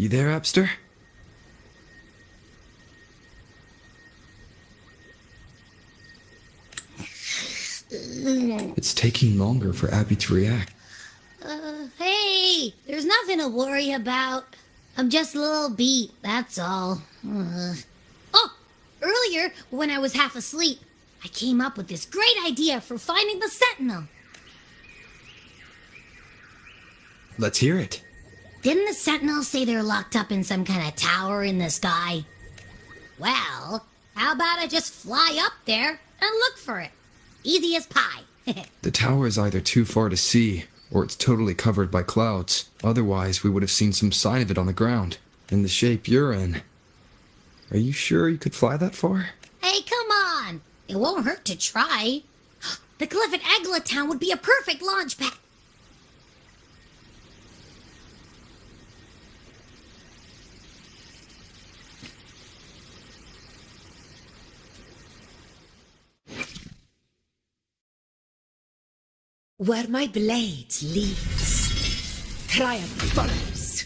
You there, Abster? It's taking longer for Abby to react. Hey, there's nothing to worry about. I'm just a little beat, that's all. Oh, earlier, when I was half asleep, I came up with this great idea for finding the Sentinel. Let's hear it. Didn't the Sentinel say they're locked up in some kind of tower in the sky? Well, how about I just fly up there and look for it? Easy as pie. The tower is either too far to see, or it's totally covered by clouds. Otherwise, we would have seen some sign of it on the ground, in the shape you're in. Are you sure you could fly that far? Hey, come on! It won't hurt to try. The cliff at Eglet Town would be a perfect launch pad. Where my blade leads, triumph follows.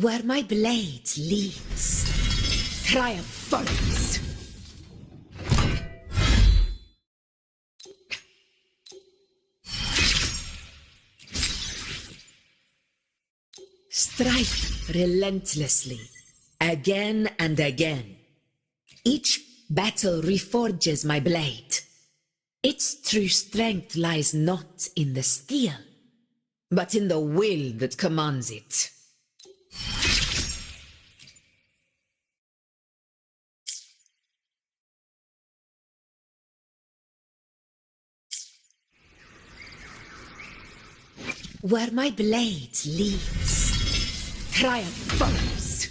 Where my blade leads, triumph follows. Strike relentlessly, again and again. Each battle reforges my blade. Its true strength lies not in the steel, but in the will that commands it. Where my blade leads, triumph follows.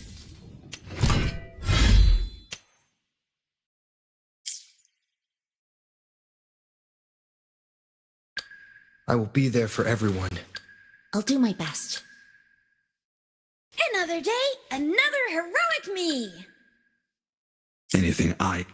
I will be there for everyone. I'll do my best. Another day, another heroic me! Anything I...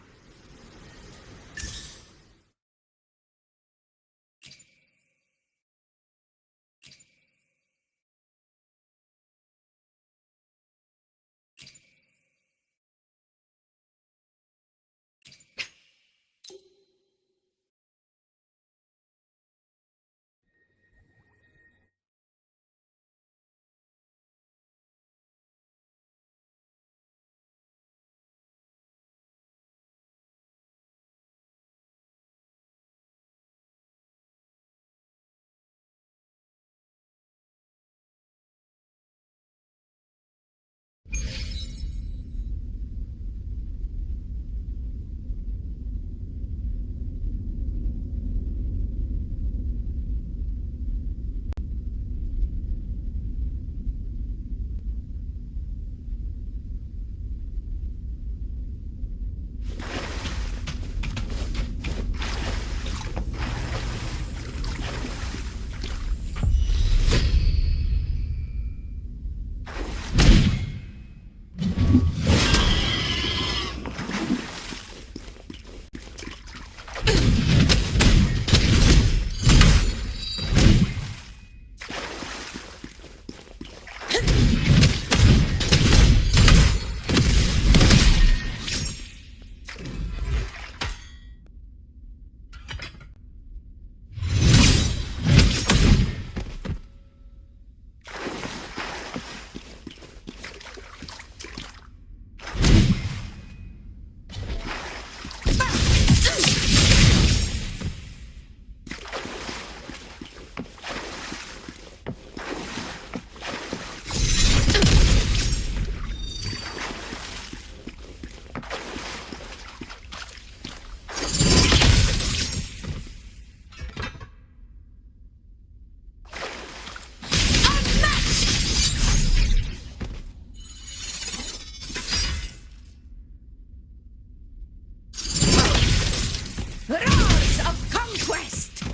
Roars of conquest!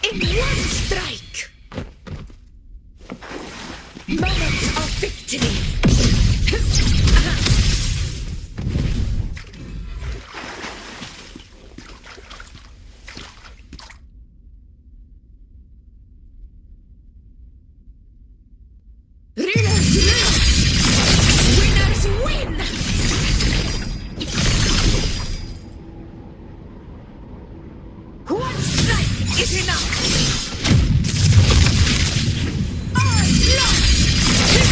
In one strike! Moment of victory! Rulers, rulers! is enough! Our blood is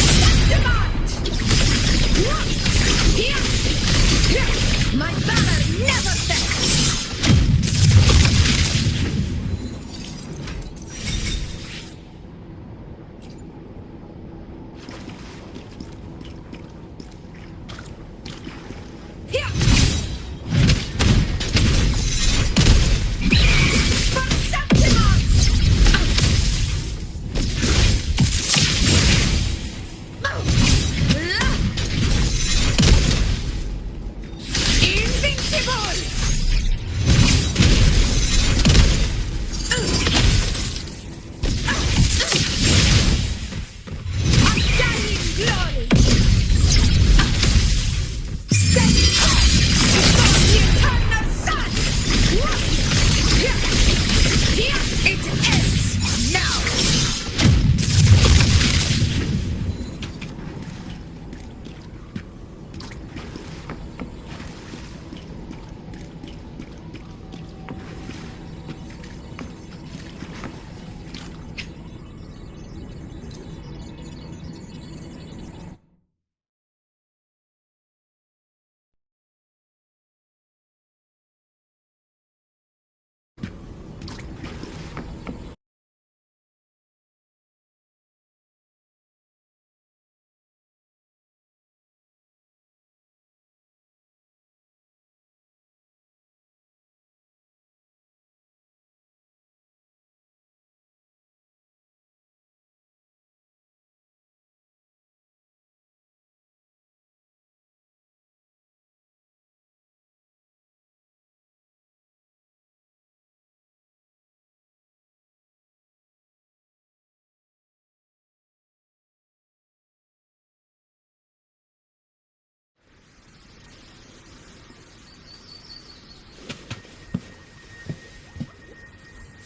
demand! My valor never fails!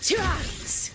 Tries!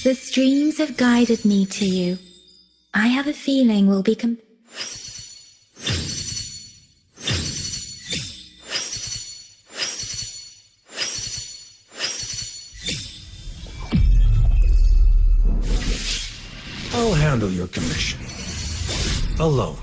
The streams have guided me to you. I have a feeling we'll be I'll handle your commission. Alone.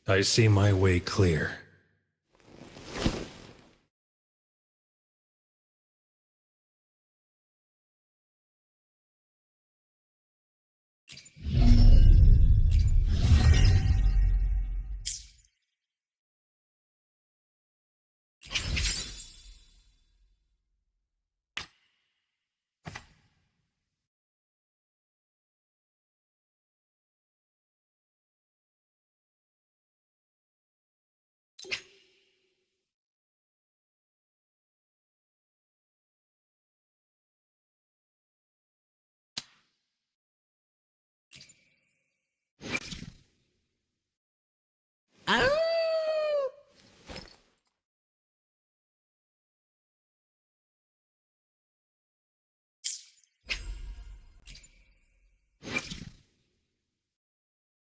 I see my way clear.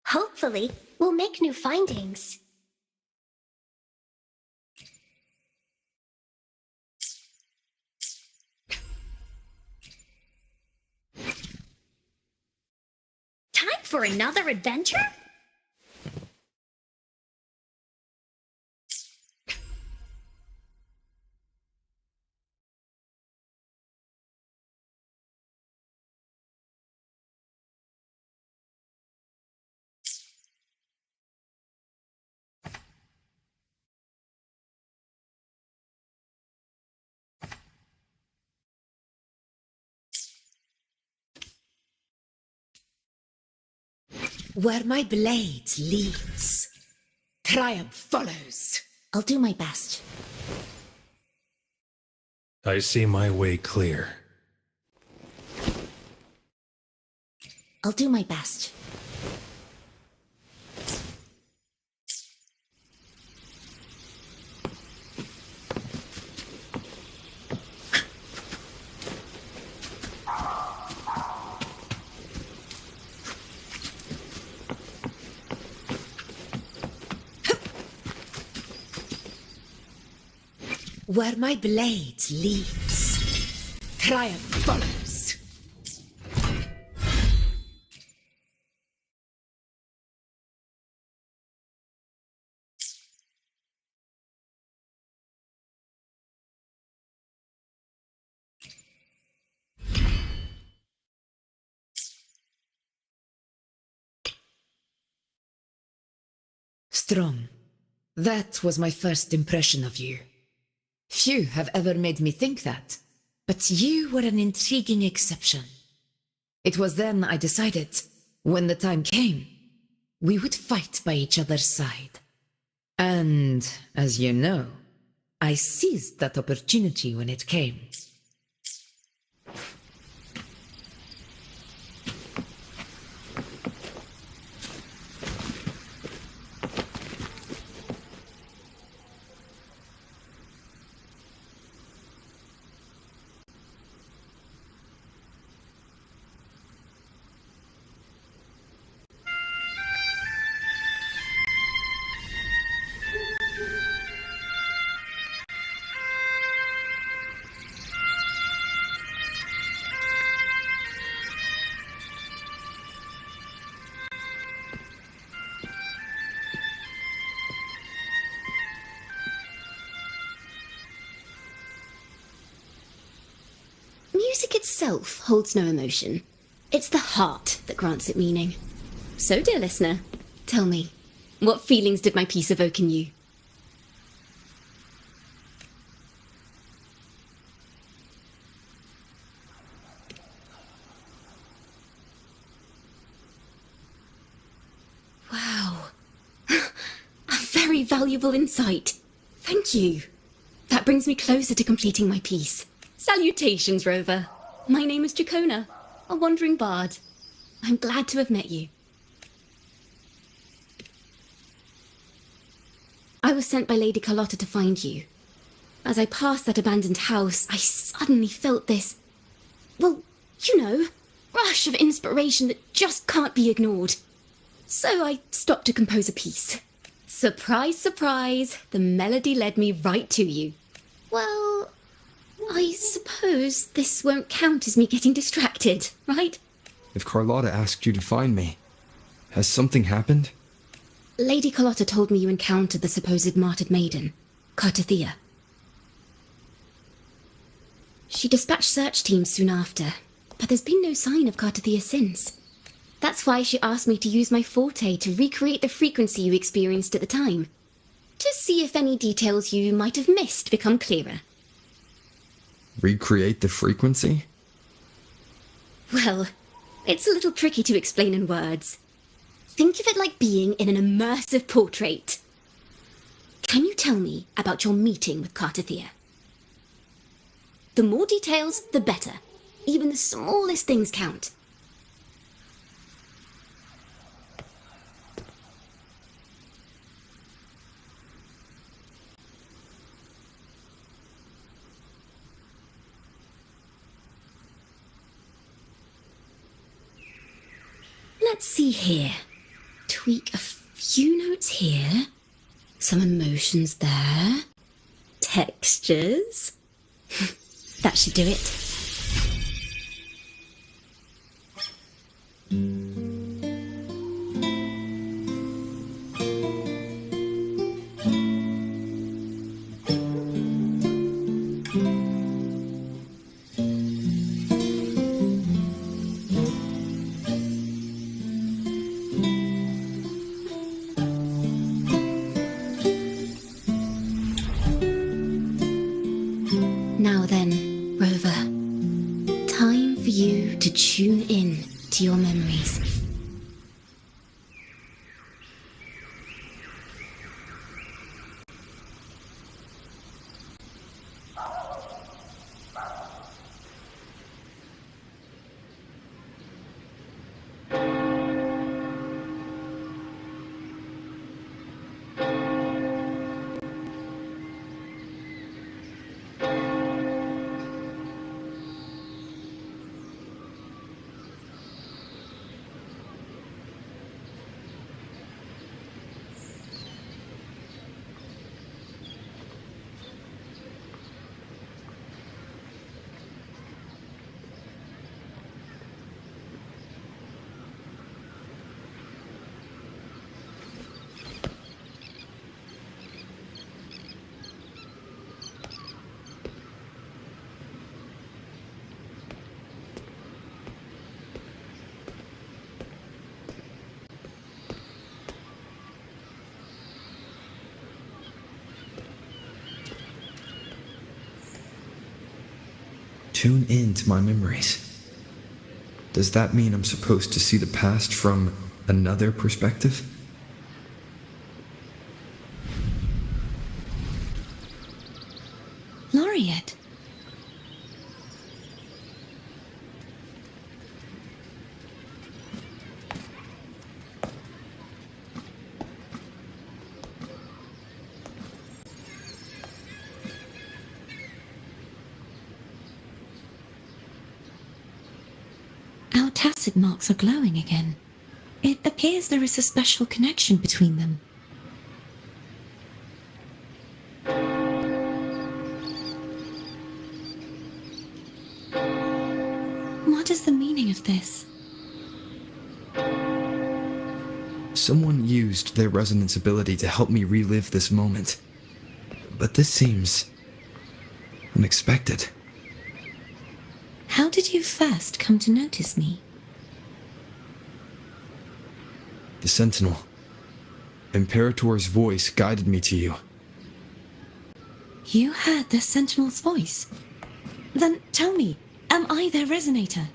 Hopefully, we'll make new findings. Time for another adventure? Where my blade leads, triumph follows. I'll do my best. I see my way clear. I'll do my best. Where my blade leads, triumph follows. Strong. That was my first impression of you. Few have ever made me think that, but you were an intriguing exception. It was then I decided, when the time came, we would fight by each other's side. And, as you know, I seized that opportunity when it came. Music itself holds no emotion. It's the heart that grants it meaning. So, dear listener, tell me, what feelings did my piece evoke in you? Wow. A very valuable insight. Thank you. That brings me closer to completing my piece. Salutations, Rover. My name is Jacona, a wandering bard. I'm glad to have met you. I was sent by Lady Carlotta to find you. As I passed that abandoned house, I suddenly felt this, well, you know, rush of inspiration that just can't be ignored. So I stopped to compose a piece. Surprise, surprise, the melody led me right to you. Well, I suppose this won't count as me getting distracted, right? If Carlotta asked you to find me, has something happened? Lady Carlotta told me you encountered the supposed martyred maiden, Cartathea. She dispatched search teams soon after, but there's been no sign of Cartathea since. That's why she asked me to use my forte to recreate the frequency you experienced at the time, to see if any details you might have missed become clearer. Recreate the frequency? Well, it's a little tricky to explain in words. Think of it like being in an immersive portrait. Can you tell me about your meeting with Cartathea? The more details, the better. Even the smallest things count. Let's see here. Tweak a few notes here. Some emotions there. Textures. That should do it. Now then, Rover, time for you to tune in to your memories. Tune in to my memories. Does that mean I'm supposed to see the past from another perspective? Laureate. Our tacit marks are glowing again. It appears there is a special connection between them. What is the meaning of this? Someone used their resonance ability to help me relive this moment. But this seems unexpected. How did you first come to notice me? The Sentinel. Imperator's voice guided me to you. You heard the Sentinel's voice? Then tell me, am I their resonator?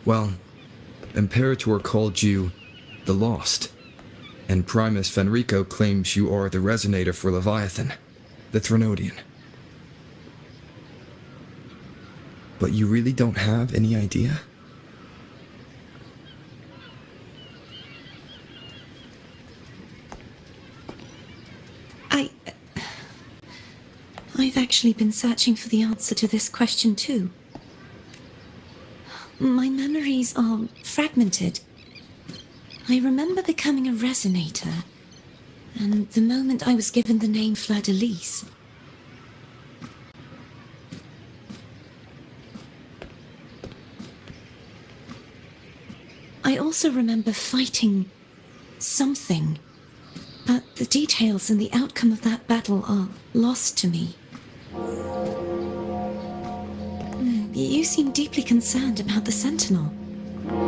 Well, Imperator called you the Lost. And Primus Fenrico claims you are the resonator for Leviathan, the Threnodian. But you really don't have any idea? I've actually been searching for the answer to this question too. My memories are fragmented. I remember becoming a resonator, and the moment I was given the name Fleur-de-Lis. I also remember fighting something, but the details and the outcome of that battle are lost to me. You seem deeply concerned about the Sentinel.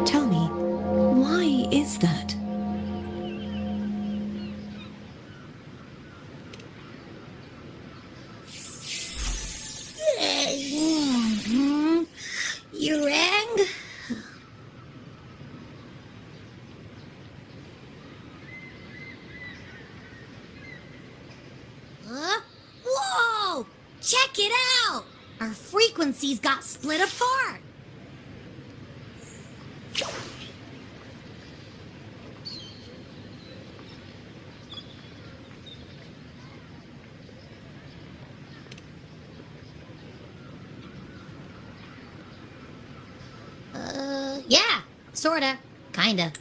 Tell me, why is that? You rang? Huh? Whoa! Check it out! Our frequencies got split apart. Yeah, sorta, kinda.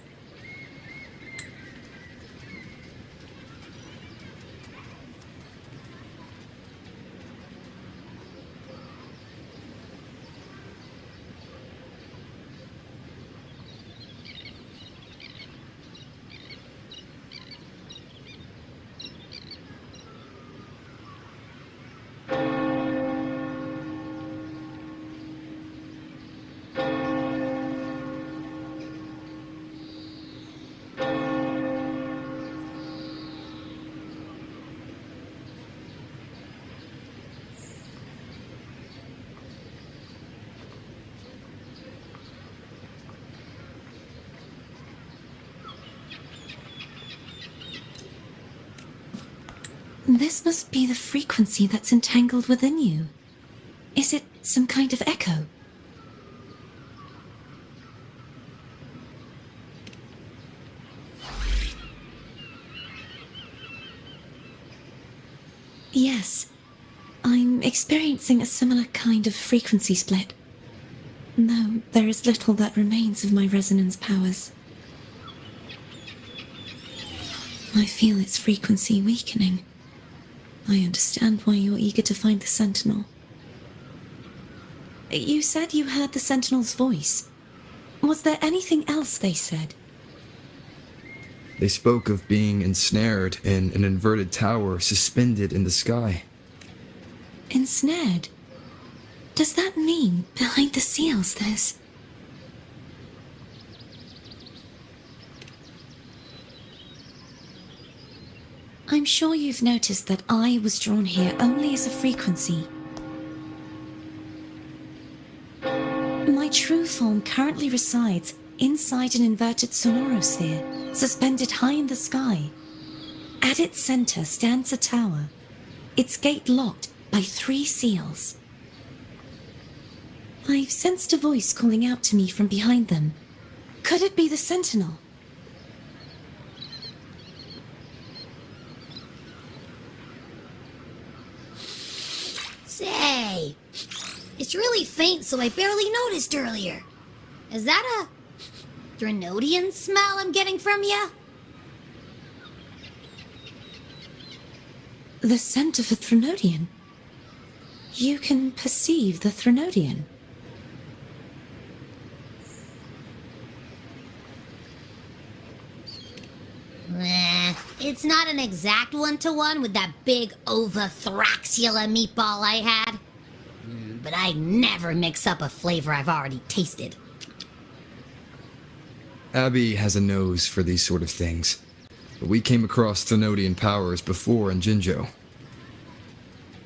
This must be the frequency that's entangled within you. Is it some kind of echo? Yes, I'm experiencing a similar kind of frequency split. Though there is little that remains of my resonance powers. I feel its frequency weakening. I understand why you're eager to find the Sentinel. You said you heard the Sentinel's voice. Was there anything else they said? They spoke of being ensnared in an inverted tower suspended in the sky. Ensnared? Does that mean behind the seals there's... I'm sure you've noticed that I was drawn here only as a frequency. My true form currently resides inside an inverted sonorosphere, suspended high in the sky. At its center stands a tower, its gate locked by 3 seals. I've sensed a voice calling out to me from behind them. Could it be the Sentinel? Say, it's really faint, so I barely noticed earlier. Is that a Threnodian smell I'm getting from you? The scent of a Threnodian? You can perceive the Threnodian? It's not an exact one-to-one with that big ovothraxula meatball I had. But I never mix up a flavor I've already tasted. Abby has a nose for these sort of things. But we came across Threnodian powers before in Jinzhou.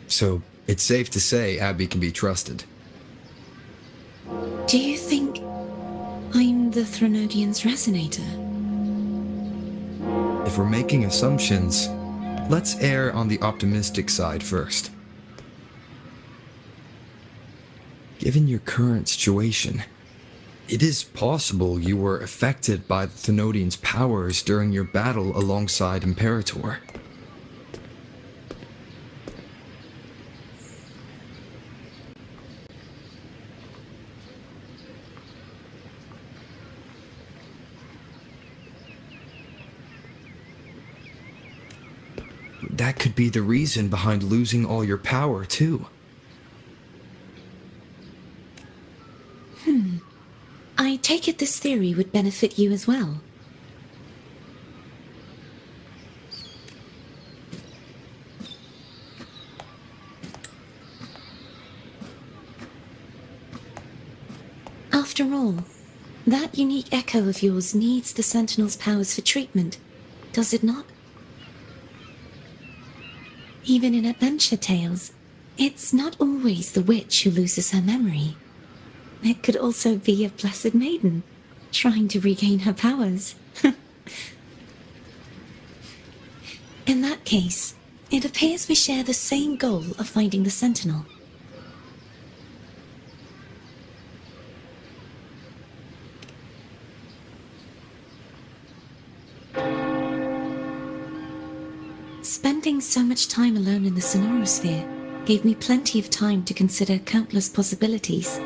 So, it's safe to say Abby can be trusted. Do you think I'm the Threnodian's resonator? If we're making assumptions, let's err on the optimistic side first. Given your current situation, it is possible you were affected by the Thenodian's powers during your battle alongside Imperator. That could be the reason behind losing all your power, too. I take it this theory would benefit you as well. After all, that unique echo of yours needs the Sentinel's powers for treatment, does it not? Even in adventure tales, it's not always the witch who loses her memory. It could also be a blessed maiden, trying to regain her powers. In that case, it appears we share the same goal of finding the Sentinel. Spending so much time alone in the Sonorosphere gave me plenty of time to consider countless possibilities.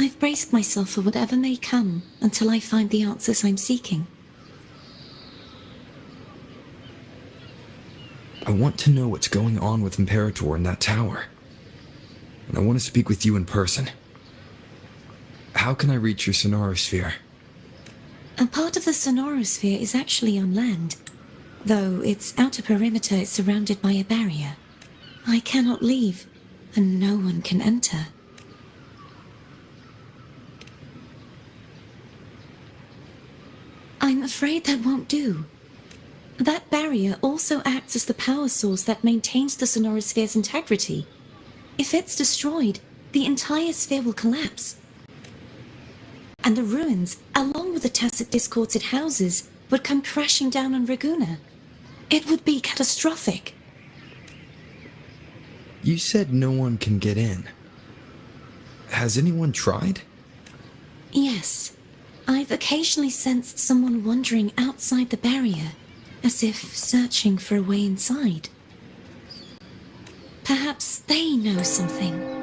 I've braced myself for whatever may come until I find the answers I'm seeking. I want to know what's going on with Imperator in that tower. And I want to speak with you in person. How can I reach your Sonorosphere? A part of the Sonorosphere is actually on land, though its outer perimeter is surrounded by a barrier. I cannot leave, and no one can enter. I'm afraid that won't do. That barrier also acts as the power source that maintains the Sonorosphere's integrity. If it's destroyed, the entire sphere will collapse. And the ruins, along with the tacit discords it houses, would come crashing down on Raguna. It would be catastrophic. You said no one can get in. Has anyone tried? Yes. I've occasionally sensed someone wandering outside the barrier, as if searching for a way inside. Perhaps they know something.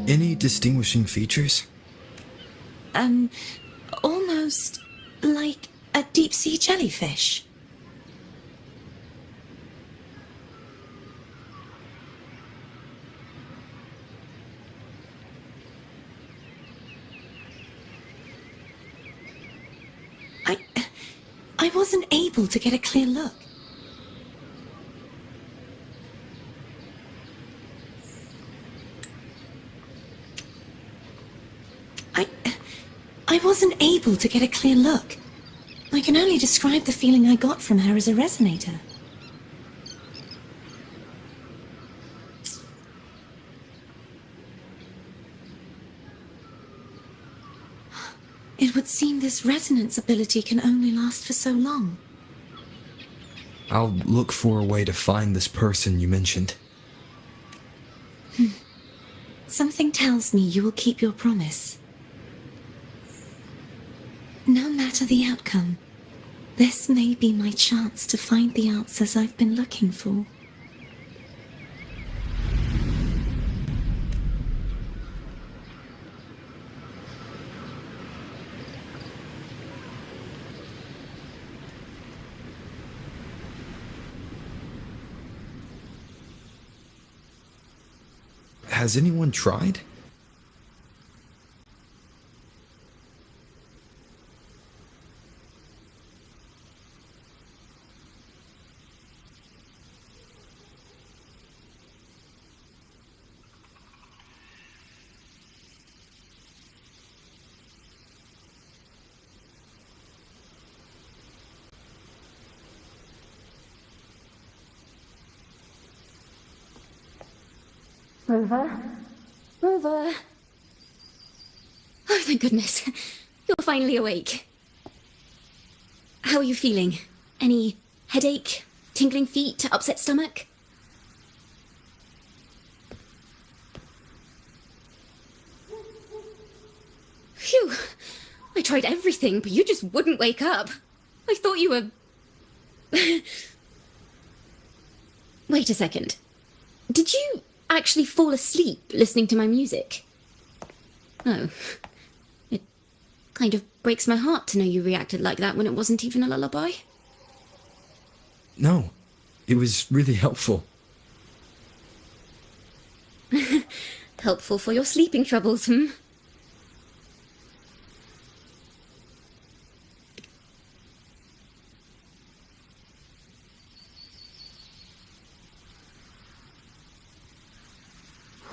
Any distinguishing features? Almost like a deep-sea jellyfish. I wasn't able to get a clear look. I wasn't able to get a clear look. I can only describe the feeling I got from her as a resonator. It would seem this resonance ability can only last for so long. I'll look for a way to find this person you mentioned. Something tells me you will keep your promise. No matter the outcome, this may be my chance to find the answers I've been looking for. Has anyone tried? Rover? Rover? Oh, thank goodness. You're finally awake. How are you feeling? Any headache, tingling feet, upset stomach? Phew. I tried everything, but you just wouldn't wake up. I thought you were... Wait a second. Did you actually fall asleep listening to my music? Oh. It kind of breaks my heart to know you reacted like that when it wasn't even a lullaby. No. It was really helpful. Helpful for your sleeping troubles, hmm?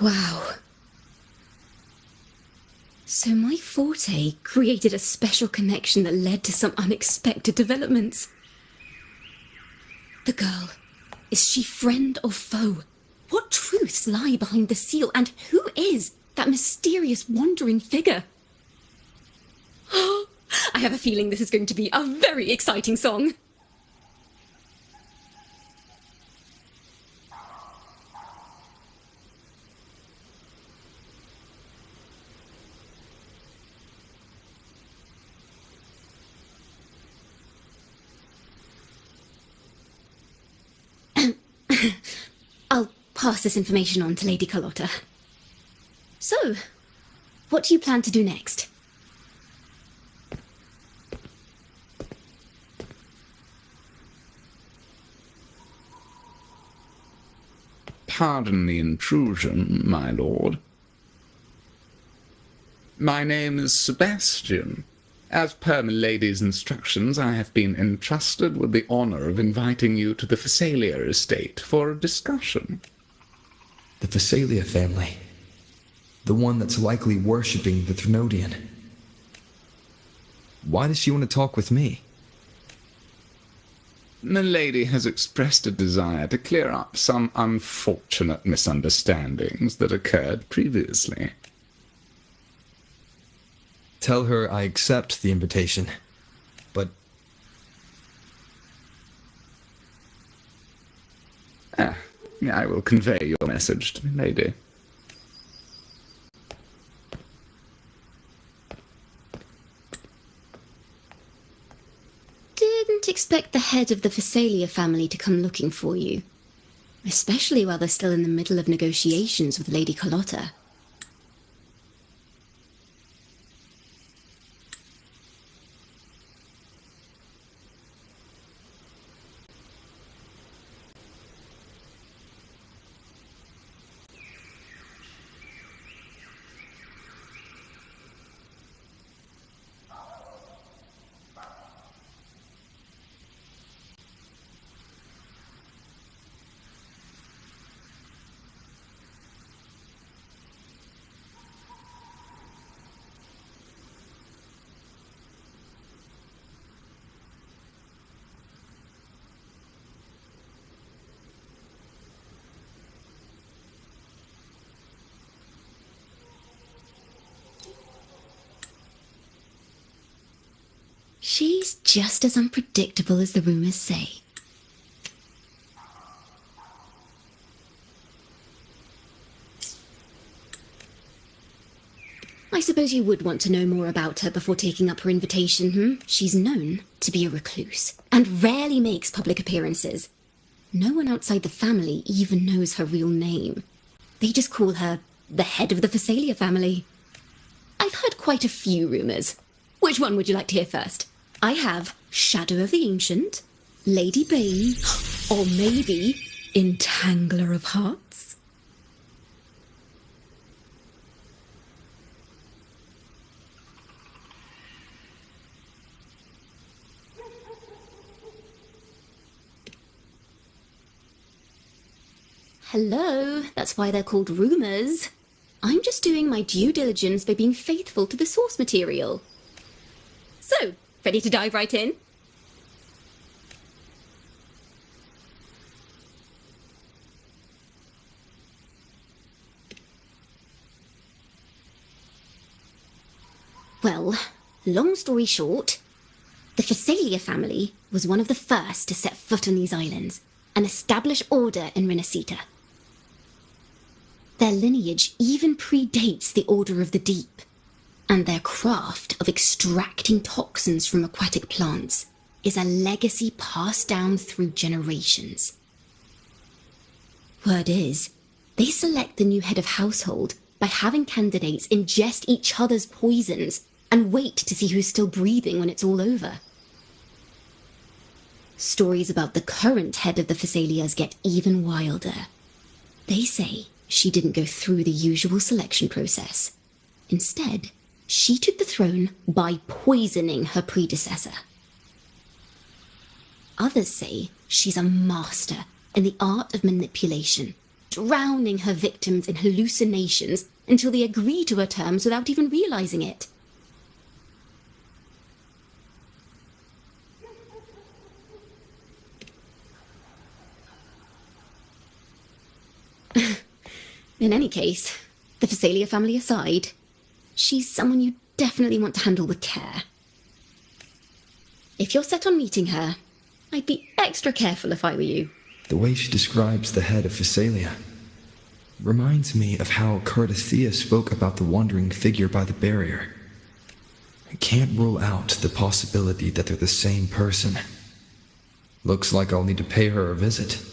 Wow. So my forte created a special connection that led to some unexpected developments. The girl, is she friend or foe? What truths lie behind the seal, and who is that mysterious wandering figure? I have a feeling this is going to be a very exciting song. I'll pass this information on to Lady Carlotta. So, what do you plan to do next? Pardon the intrusion, my lord. My name is Sebastian. As per milady's instructions, I have been entrusted with the honor of inviting you to the Phasalia estate for a discussion. The Phasalia family. The one that's likely worshipping the Trinodian. Why does she want to talk with me? Milady has expressed a desire to clear up some unfortunate misunderstandings that occurred previously. Tell her I accept the invitation, but... I will convey your message to Milady. Didn't expect the head of the Phasalia family to come looking for you. Especially while they're still in the middle of negotiations with Lady Carlotta. She's just as unpredictable as the rumors say. I suppose you would want to know more about her before taking up her invitation, hmm? She's known to be a recluse, and rarely makes public appearances. No one outside the family even knows her real name. They just call her the head of the Phasalia family. I've heard quite a few rumours. Which one would you like to hear first? I have Shadow of the Ancient, Lady Bane, or maybe Entangler of Hearts. Hello, that's why they're called rumours. I'm just doing my due diligence by being faithful to the source material. So, ready to dive right in? Well, long story short, the Phasalia family was one of the first to set foot on these islands and establish order in Renacita. Their lineage even predates the Order of the Deep, and their craft of extracting toxins from aquatic plants is a legacy passed down through generations. Word is, they select the new head of household by having candidates ingest each other's poisons and wait to see who's still breathing when it's all over. Stories about the current head of the Phasalias get even wilder. They say she didn't go through the usual selection process. Instead, she took the throne by poisoning her predecessor. Others say she's a master in the art of manipulation, drowning her victims in hallucinations until they agree to her terms without even realizing it. In any case, the Phasalia family aside, she's someone you definitely want to handle with care. If you're set on meeting her, I'd be extra careful if I were you. The way she describes the head of Phasalia reminds me of how Cardathea spoke about the wandering figure by the barrier. I can't rule out the possibility that they're the same person. Looks like I'll need to pay her a visit.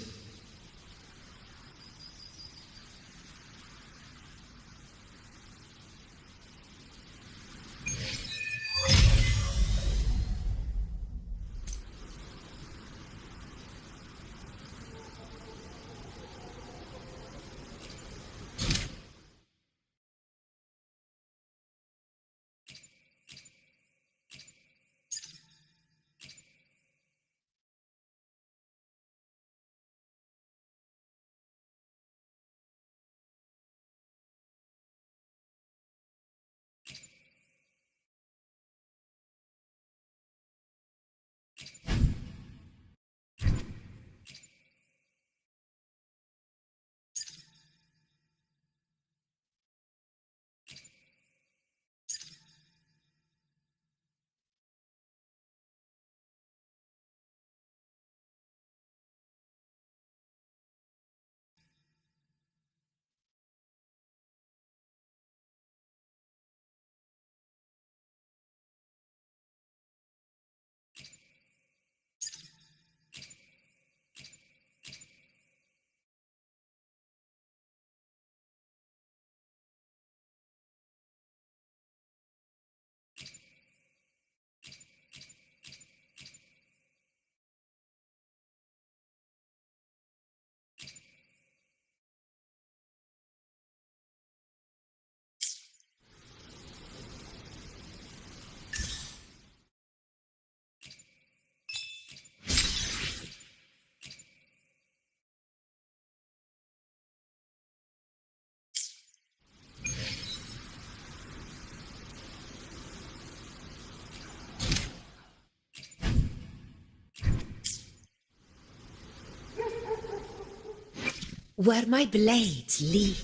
Where my blades lead,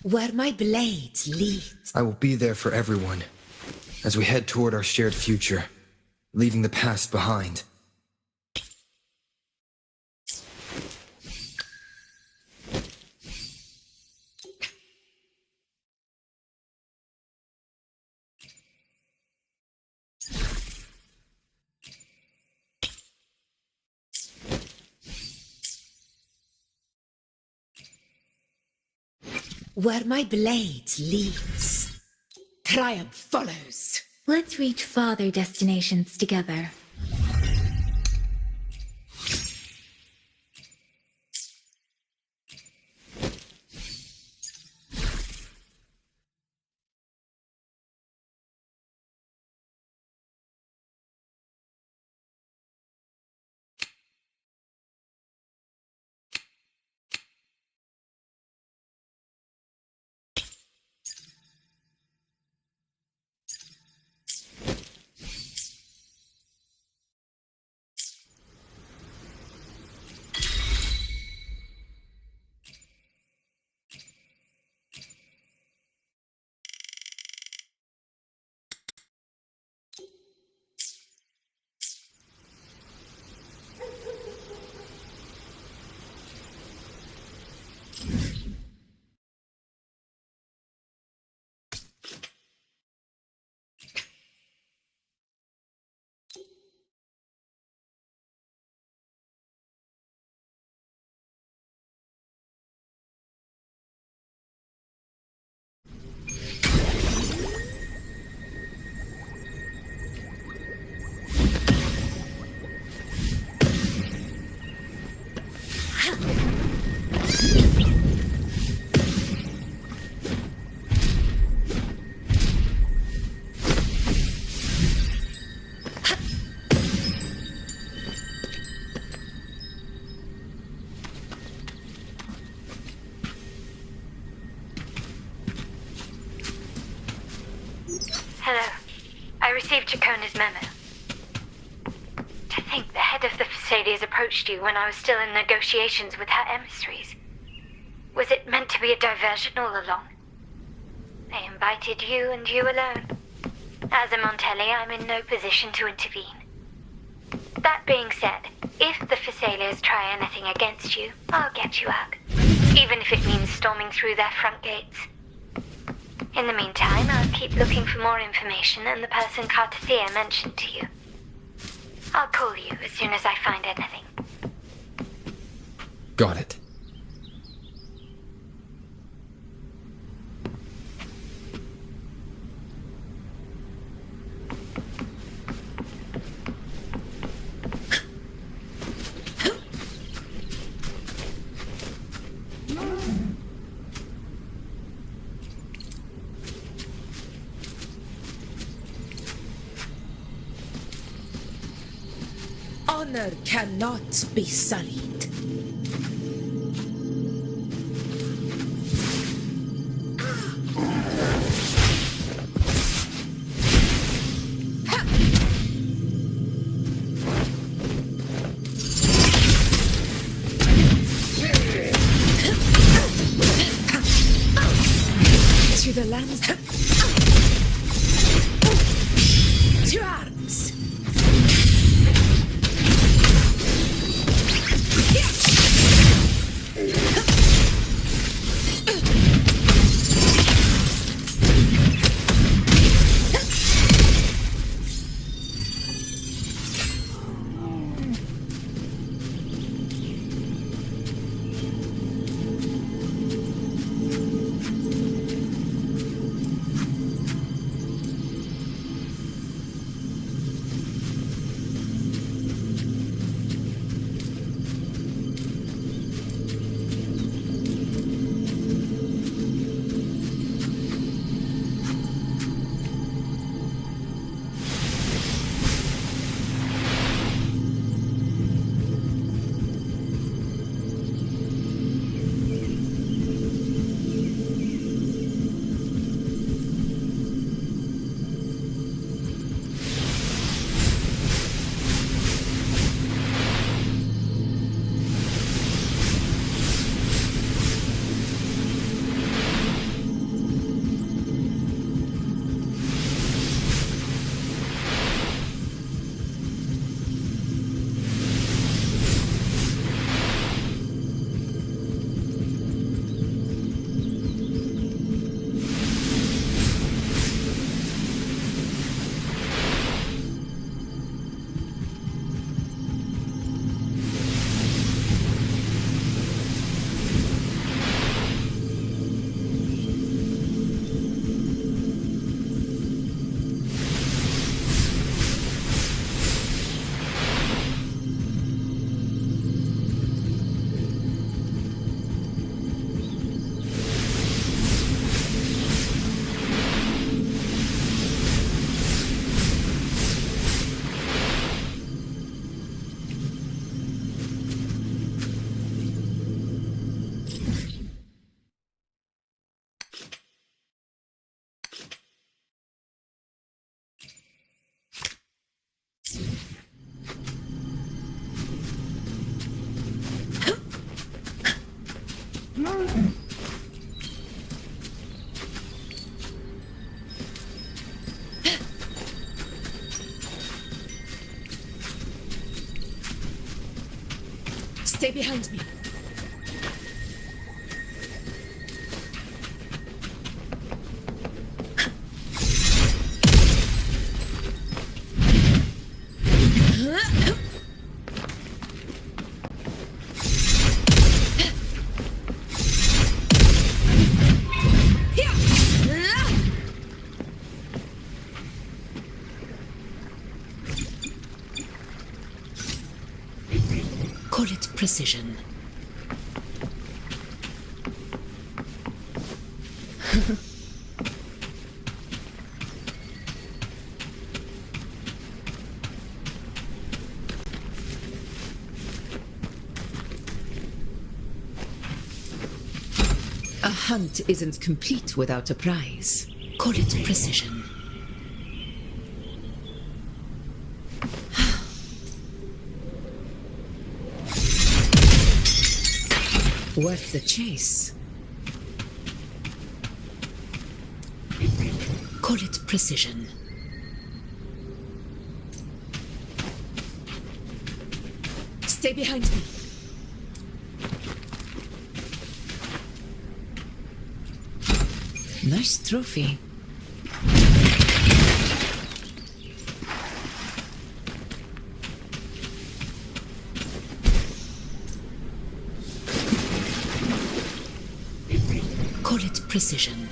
Where my blade leads. I will be there for everyone as we head toward our shared future, leaving the past behind. Where my blade leads, triumph follows. Let's reach farther destinations together. Hello. I received Chacona's memo. To think the head of the Facades approached you when I was still in negotiations with her emissaries. Was it meant to be a diversion all along? They invited you and you alone. As a Montelli, I'm in no position to intervene. That being said, if the Facades try anything against you, I'll get you out. Even if it means storming through their front gates. In the meantime, I'll keep looking for more information and the person Cartathea mentioned to you. I'll call you as soon as I find anything. Got it. Honor cannot be sullied. To the lands. To arms. Stay behind me. Call it precision. A hunt isn't complete without a prize. Call it precision. Worth the chase. Call it precision. Stay behind me. Nice trophy. Call it precision.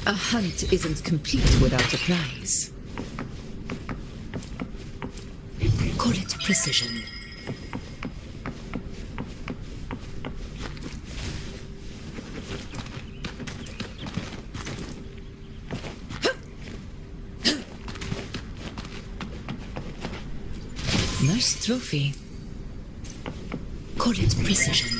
A hunt isn't complete without a prize. Call it precision. Nice trophy. Call it precision.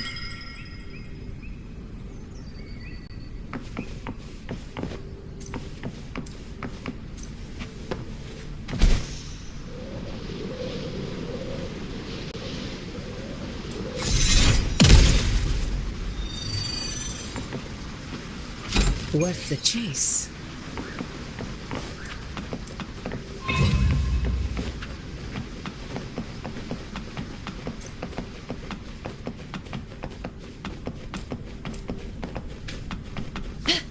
Worth the chase.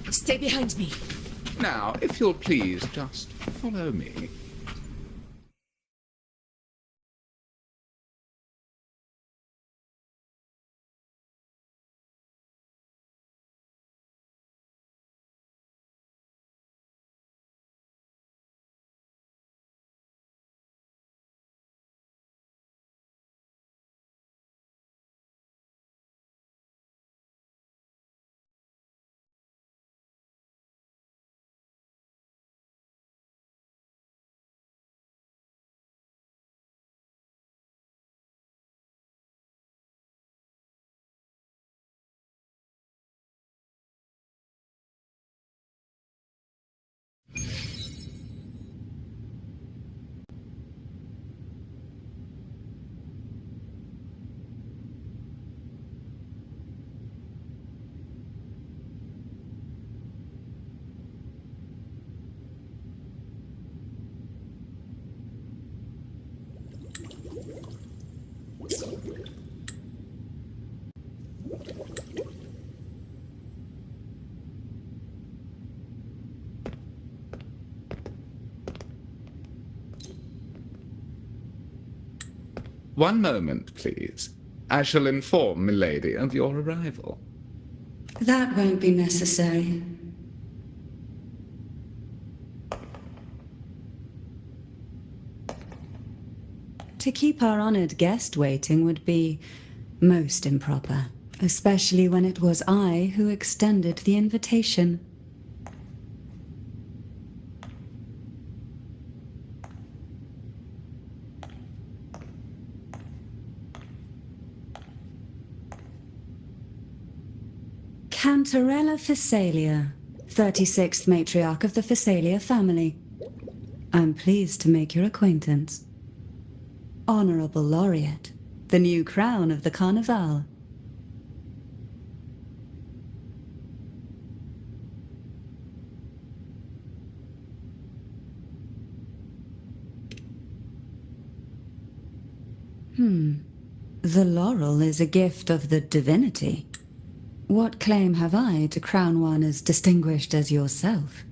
Stay behind me. Now, if you'll please, just follow me. One moment, please. I shall inform Milady of your arrival. That won't be necessary. To keep our honored guest waiting would be most improper, especially when it was I who extended the invitation. Cantarella Physalia, 36th matriarch of the Physalia family. I'm pleased to make your acquaintance. Honorable Laureate, the new crown of the Carnival. The laurel is a gift of the divinity. What claim have I to crown one as distinguished as yourself?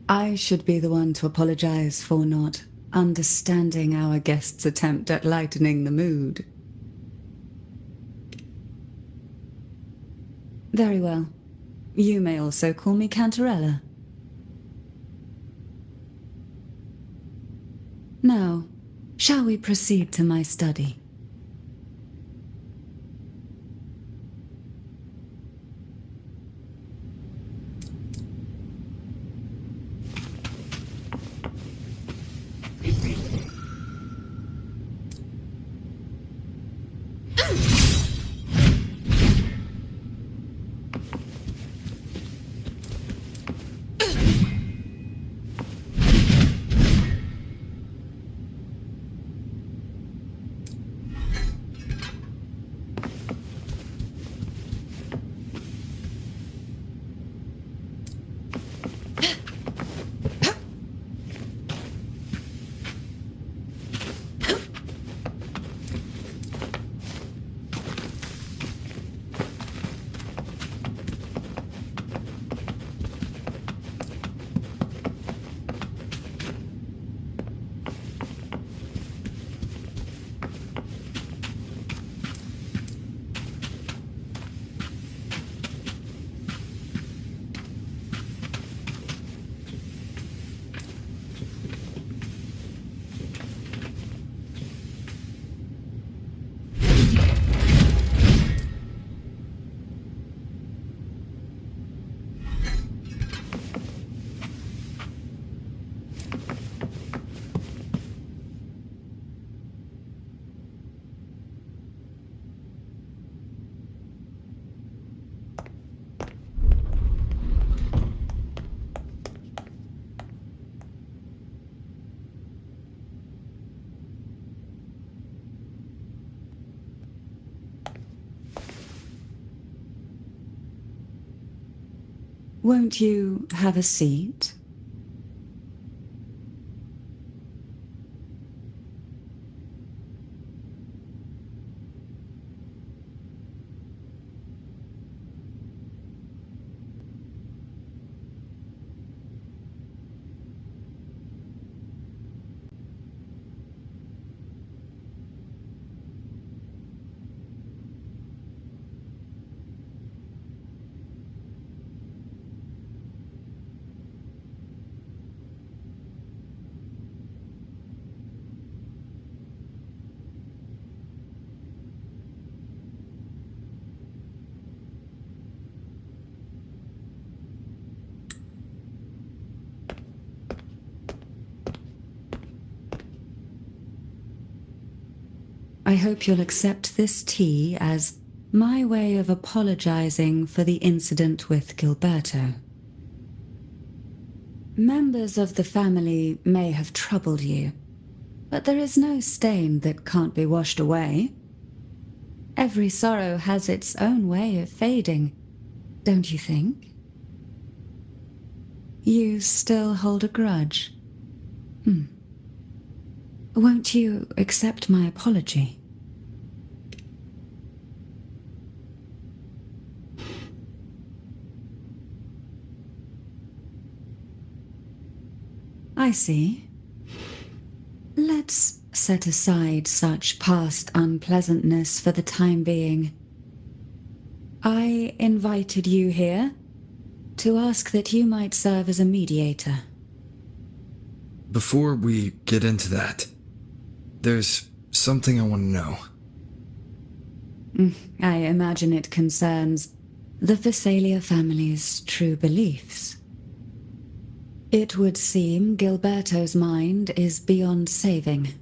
I should be the one to apologize for not understanding our guest's attempt at lightening the mood. Very well. You may also call me Cantarella. Now, shall we proceed to my study? Won't you have a seat? I hope you'll accept this tea as my way of apologizing for the incident with Gilberto. Members of the family may have troubled you, but there is no stain that can't be washed away. Every sorrow has its own way of fading, don't you think? You still hold a grudge? Won't you accept my apology? I see. Let's set aside such past unpleasantness for the time being. I invited you here to ask that you might serve as a mediator. Before we get into that, there's something I want to know. I imagine it concerns the Physalia family's true beliefs. It would seem Gilberto's mind is beyond saving.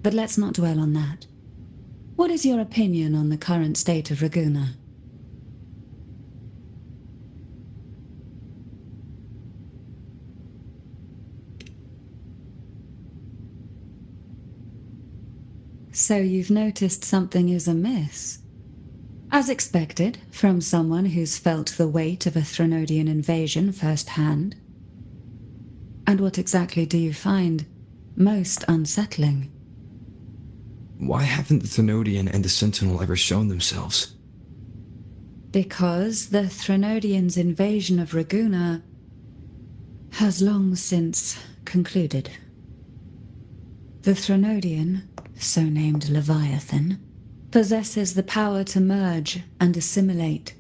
But let's not dwell on that. What is your opinion on the current state of Raguna? So you've noticed something is amiss. As expected, from someone who's felt the weight of a Threnodian invasion firsthand. And what exactly do you find most unsettling? Why haven't the Thenodian and the Sentinel ever shown themselves? Because the Threnodians' invasion of Raguna has long since concluded. The Threnodian, so named Leviathan, possesses the power to merge and assimilate.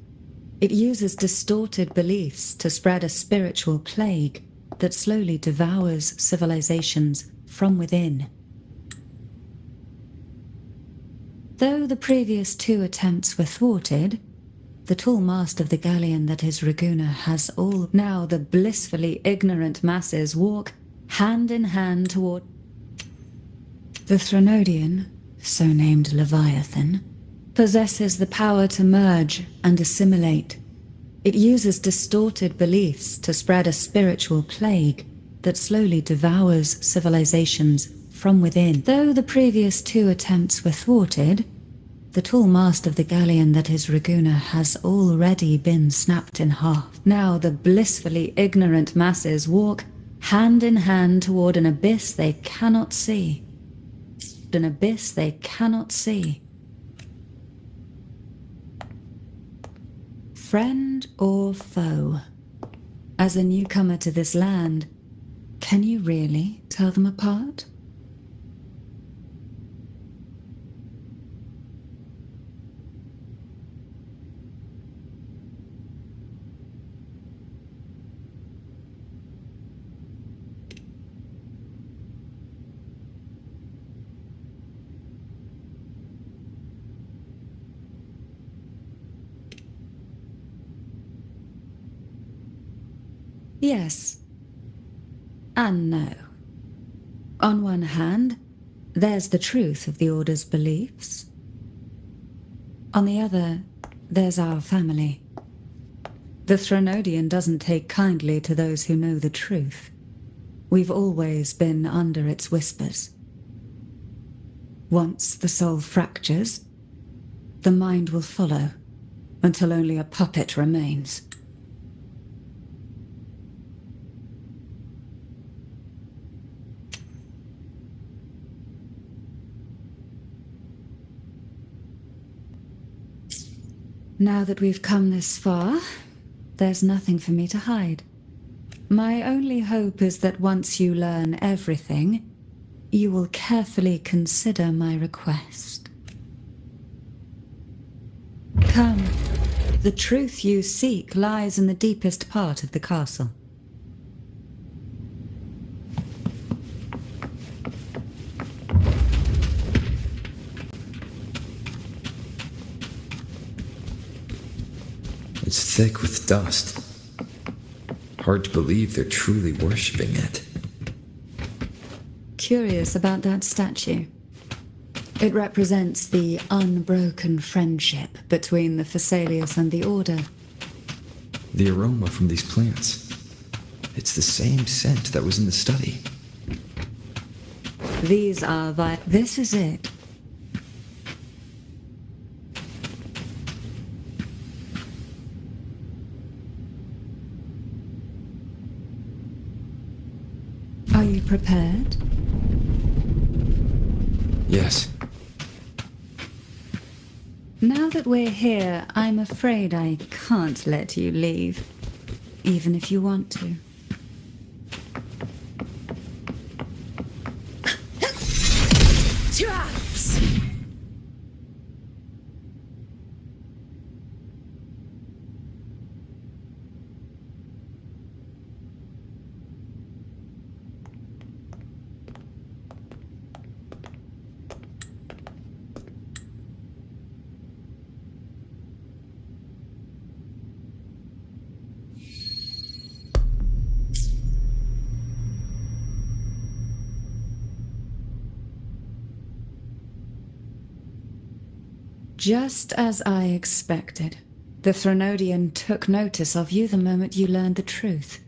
It uses distorted beliefs to spread a spiritual plague that slowly devours civilizations from within. Though the previous 2 attempts were thwarted, the tall mast of the galleon that is Raguna has all. Now the blissfully ignorant masses walk hand in hand toward. The Threnodian, so named Leviathan, possesses the power to merge and assimilate. It uses distorted beliefs to spread a spiritual plague that slowly devours civilizations from within. Though the previous 2 attempts were thwarted, the tall mast of the galleon that is Raguna has already been snapped in half. Now the blissfully ignorant masses walk hand in hand toward an abyss they cannot see. An abyss they cannot see. Friend or foe? As a newcomer to this land, can you really tell them apart? Yes. And no. On one hand, there's the truth of the Order's beliefs. On the other, there's our family. The Threnodian doesn't take kindly to those who know the truth. We've always been under its whispers. Once the soul fractures, the mind will follow, until only a puppet remains. Now that we've come this far, there's nothing for me to hide. My only hope is that once you learn everything, you will carefully consider my request. Come. The truth you seek lies in the deepest part of the castle. It's thick with dust. Hard to believe they're truly worshipping it. Curious about that statue. It represents the unbroken friendship between the Phasaelius and the Order. The aroma from these plants. It's the same scent that was in the study. These are This is it. Are you prepared? Yes. Now that we're here, I'm afraid I can't let you leave, even if you want to. Traps! Just as I expected. The Threnodian took notice of you the moment you learned the truth.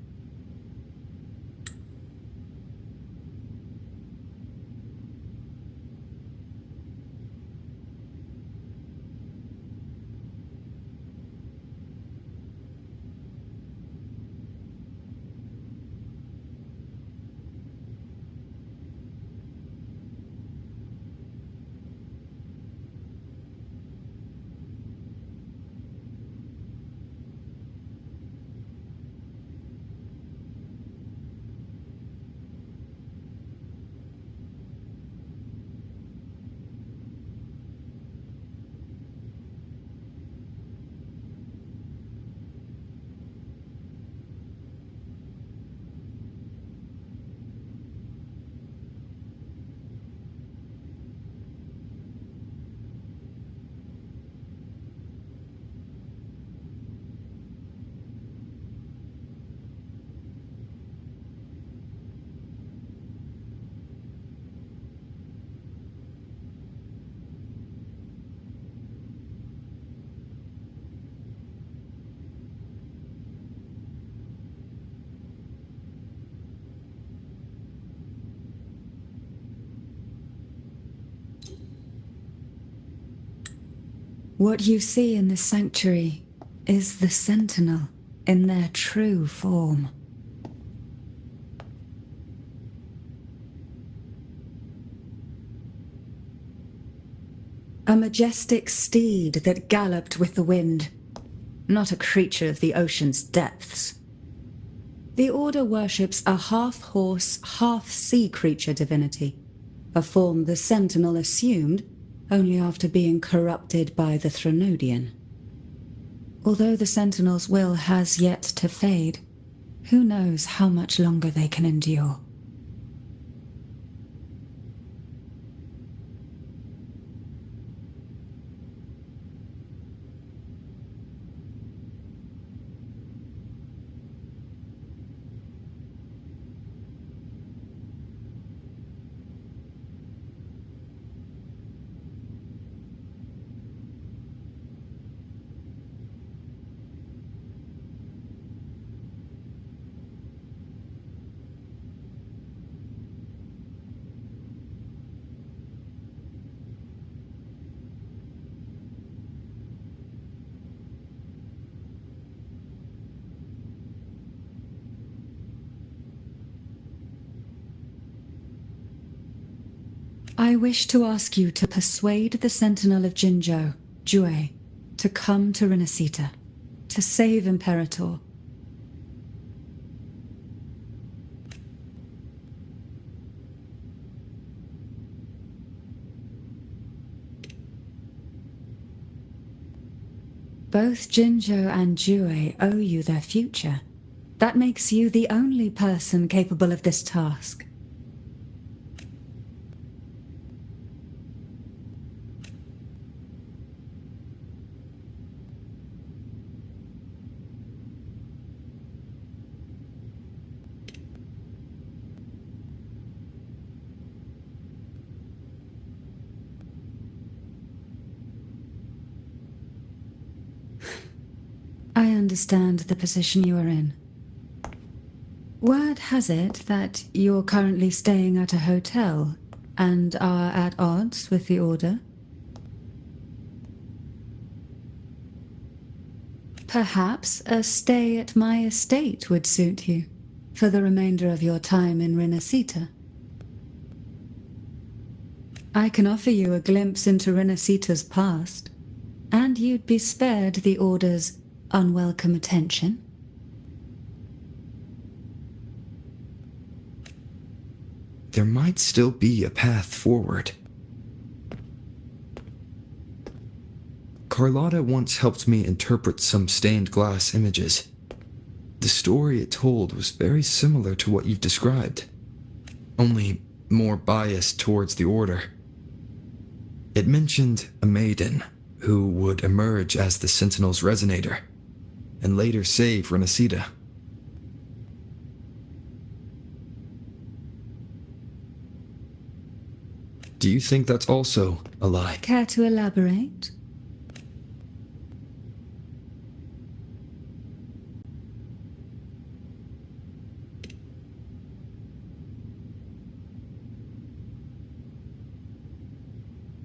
What you see in the sanctuary is the Sentinel in their true form. A majestic steed that galloped with the wind, not a creature of the ocean's depths. The Order worships a half-horse, half-sea creature divinity, a form the Sentinel assumed only after being corrupted by the Threnodian. Although the Sentinel's will has yet to fade, who knows how much longer they can endure. I wish to ask you to persuade the Sentinel of Jinzhou, Jue, to come to Renacita, to save Imperator. Both Jinzhou and Jue owe you their future. That makes you the only person capable of this task. I understand the position you are in. Word has it that you're currently staying at a hotel and are at odds with the Order. Perhaps a stay at my estate would suit you for the remainder of your time in Renacita. I can offer you a glimpse into Renacita's past, and you'd be spared the Order's unwelcome attention. There might still be a path forward. Carlotta once helped me interpret some stained glass images. The story it told was very similar to what you've described, only more biased towards the Order. It mentioned a maiden who would emerge as the Sentinel's resonator, and later save Renacita. Do you think that's also a lie? Care to elaborate?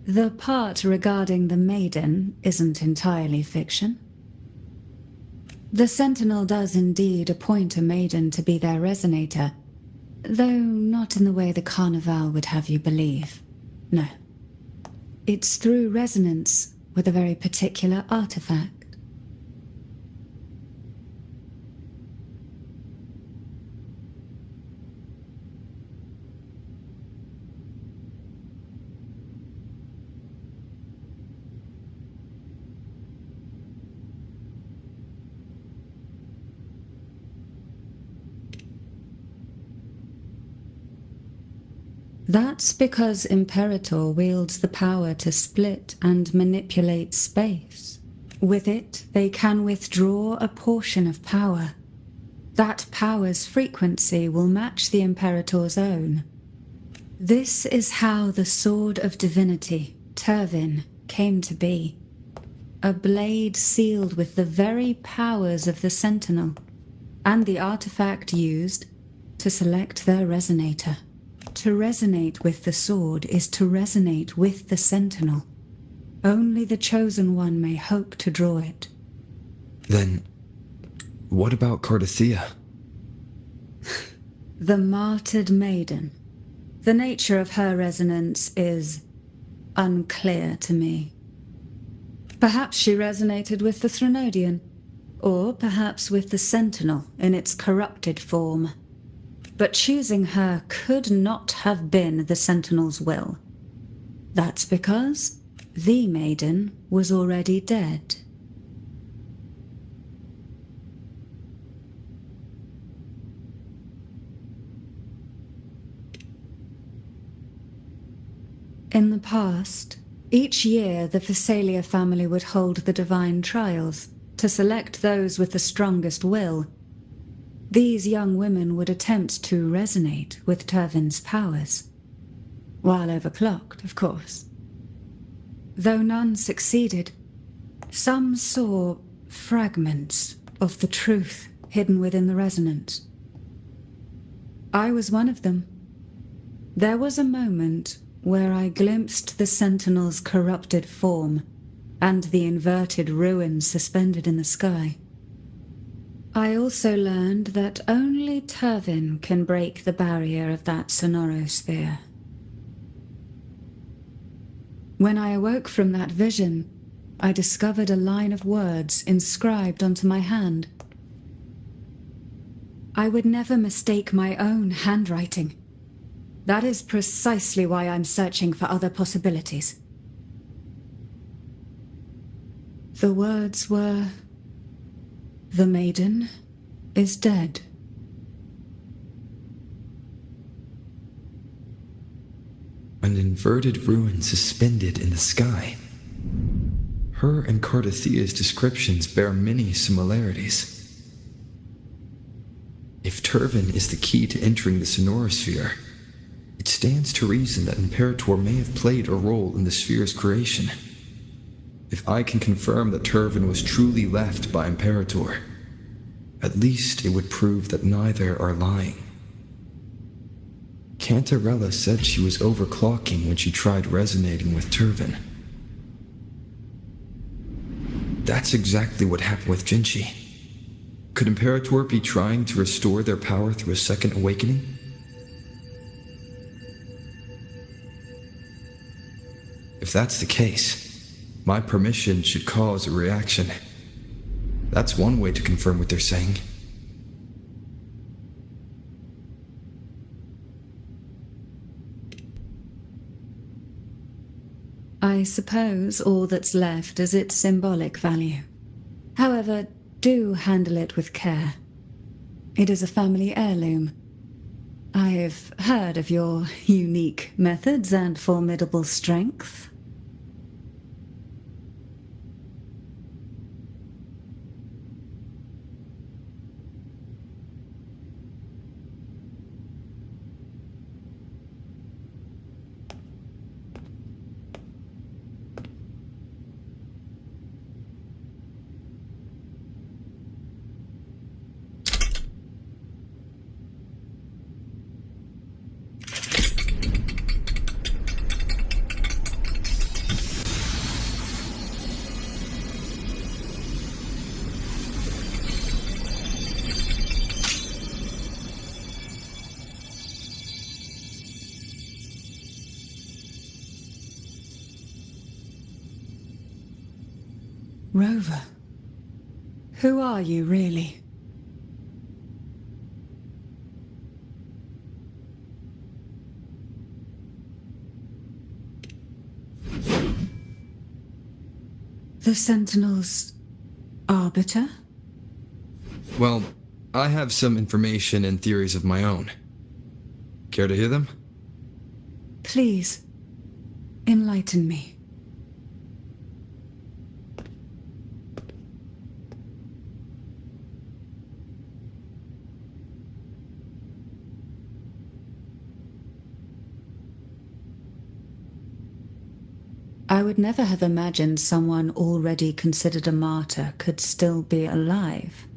The part regarding the maiden isn't entirely fiction. The Sentinel does indeed appoint a maiden to be their resonator, though not in the way the Carnival would have you believe. No. It's through resonance with a very particular artifact. That's because Imperator wields the power to split and manipulate space. With it, they can withdraw a portion of power. That power's frequency will match the Imperator's own. This is how the Sword of Divinity, Turvin, came to be. A blade sealed with the very powers of the Sentinel, and the artifact used to select their resonator. To resonate with the sword is to resonate with the Sentinel. Only the Chosen One may hope to draw it. Then, what about Cardathea? The martyred maiden. The nature of her resonance is unclear to me. Perhaps she resonated with the Threnodian, or perhaps with the Sentinel in its corrupted form. But choosing her could not have been the Sentinel's will. That's because the maiden was already dead. In the past, each year the Phasalia family would hold the divine trials to select those with the strongest will. These young women would attempt to resonate with Turvin's powers, while overclocked, of course. Though none succeeded, some saw fragments of the truth hidden within the resonance. I was one of them. There was a moment where I glimpsed the Sentinel's corrupted form and the inverted ruins suspended in the sky. I also learned that only Turvin can break the barrier of that sonorosphere. When I awoke from that vision, I discovered a line of words inscribed onto my hand. I would never mistake my own handwriting. That is precisely why I'm searching for other possibilities. The words were, "The maiden is dead." An inverted ruin suspended in the sky. Her and Cardathea's descriptions bear many similarities. If Turvin is the key to entering the sonorosphere, it stands to reason that Imperator may have played a role in the sphere's creation. If I can confirm that Turvin was truly left by Imperator, at least it would prove that neither are lying. Cantarella said she was overclocking when she tried resonating with Turvin. That's exactly what happened with Genshin. Could Imperator be trying to restore their power through a second awakening? If that's the case, my permission should cause a reaction. That's one way to confirm what they're saying. I suppose all that's left is its symbolic value. However, do handle it with care. It is a family heirloom. I've heard of your unique methods and formidable strength. Rover, who are you really? The Sentinel's arbiter? Well, I have some information and theories of my own. Care to hear them? Please, enlighten me. I would never have imagined someone already considered a martyr could still be alive.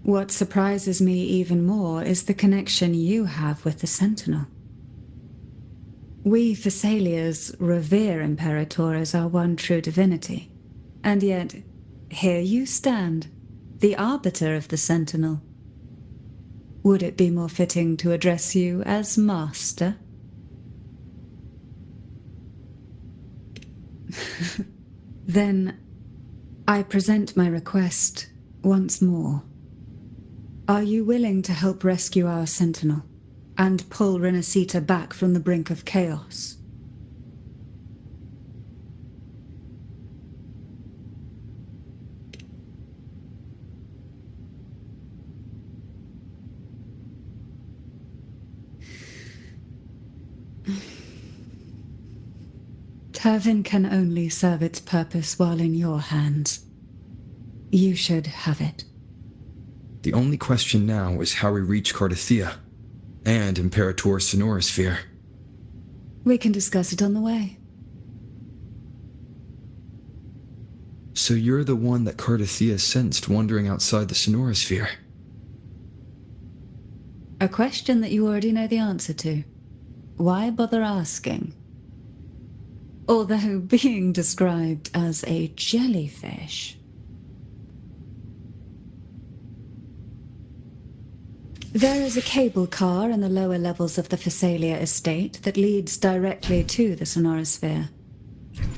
What surprises me even more is the connection you have with the Sentinel. We Thessalians revere Imperator as our one true divinity, and yet here you stand, the arbiter of the Sentinel. Would it be more fitting to address you as Master? Then, I present my request once more. Are you willing to help rescue our Sentinel, and pull Renacita back from the brink of chaos? Turvin can only serve its purpose while in your hands. You should have it. The only question now is how we reach Cardathia and Imperator's Sonorosphere. We can discuss it on the way. So you're the one that Cardathia sensed wandering outside the Sonorosphere? A question that you already know the answer to. Why bother asking? Although being described as a jellyfish. There is a cable car in the lower levels of the Thessalia estate that leads directly to the Sonorosphere.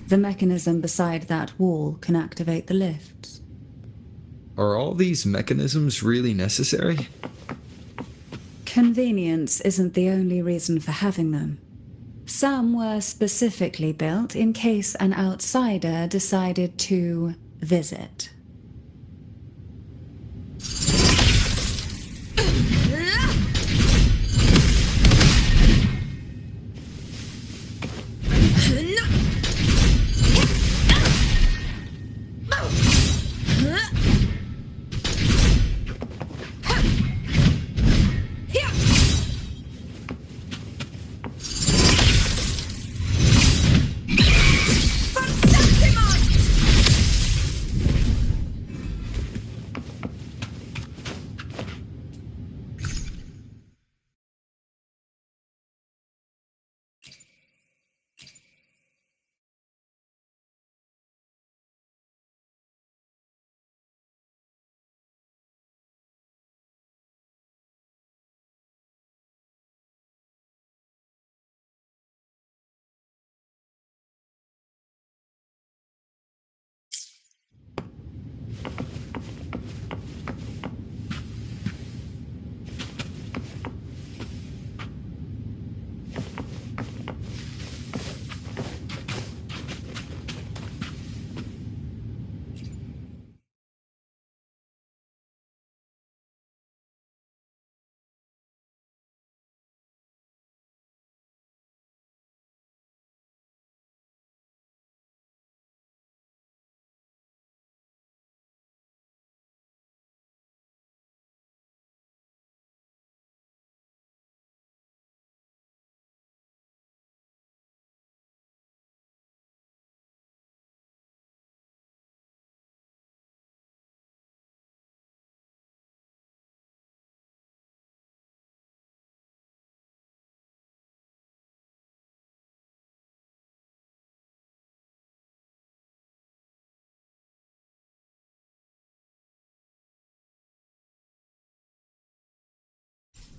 The mechanism beside that wall can activate the lifts. Are all these mechanisms really necessary? Convenience isn't the only reason for having them. Some were specifically built in case an outsider decided to visit.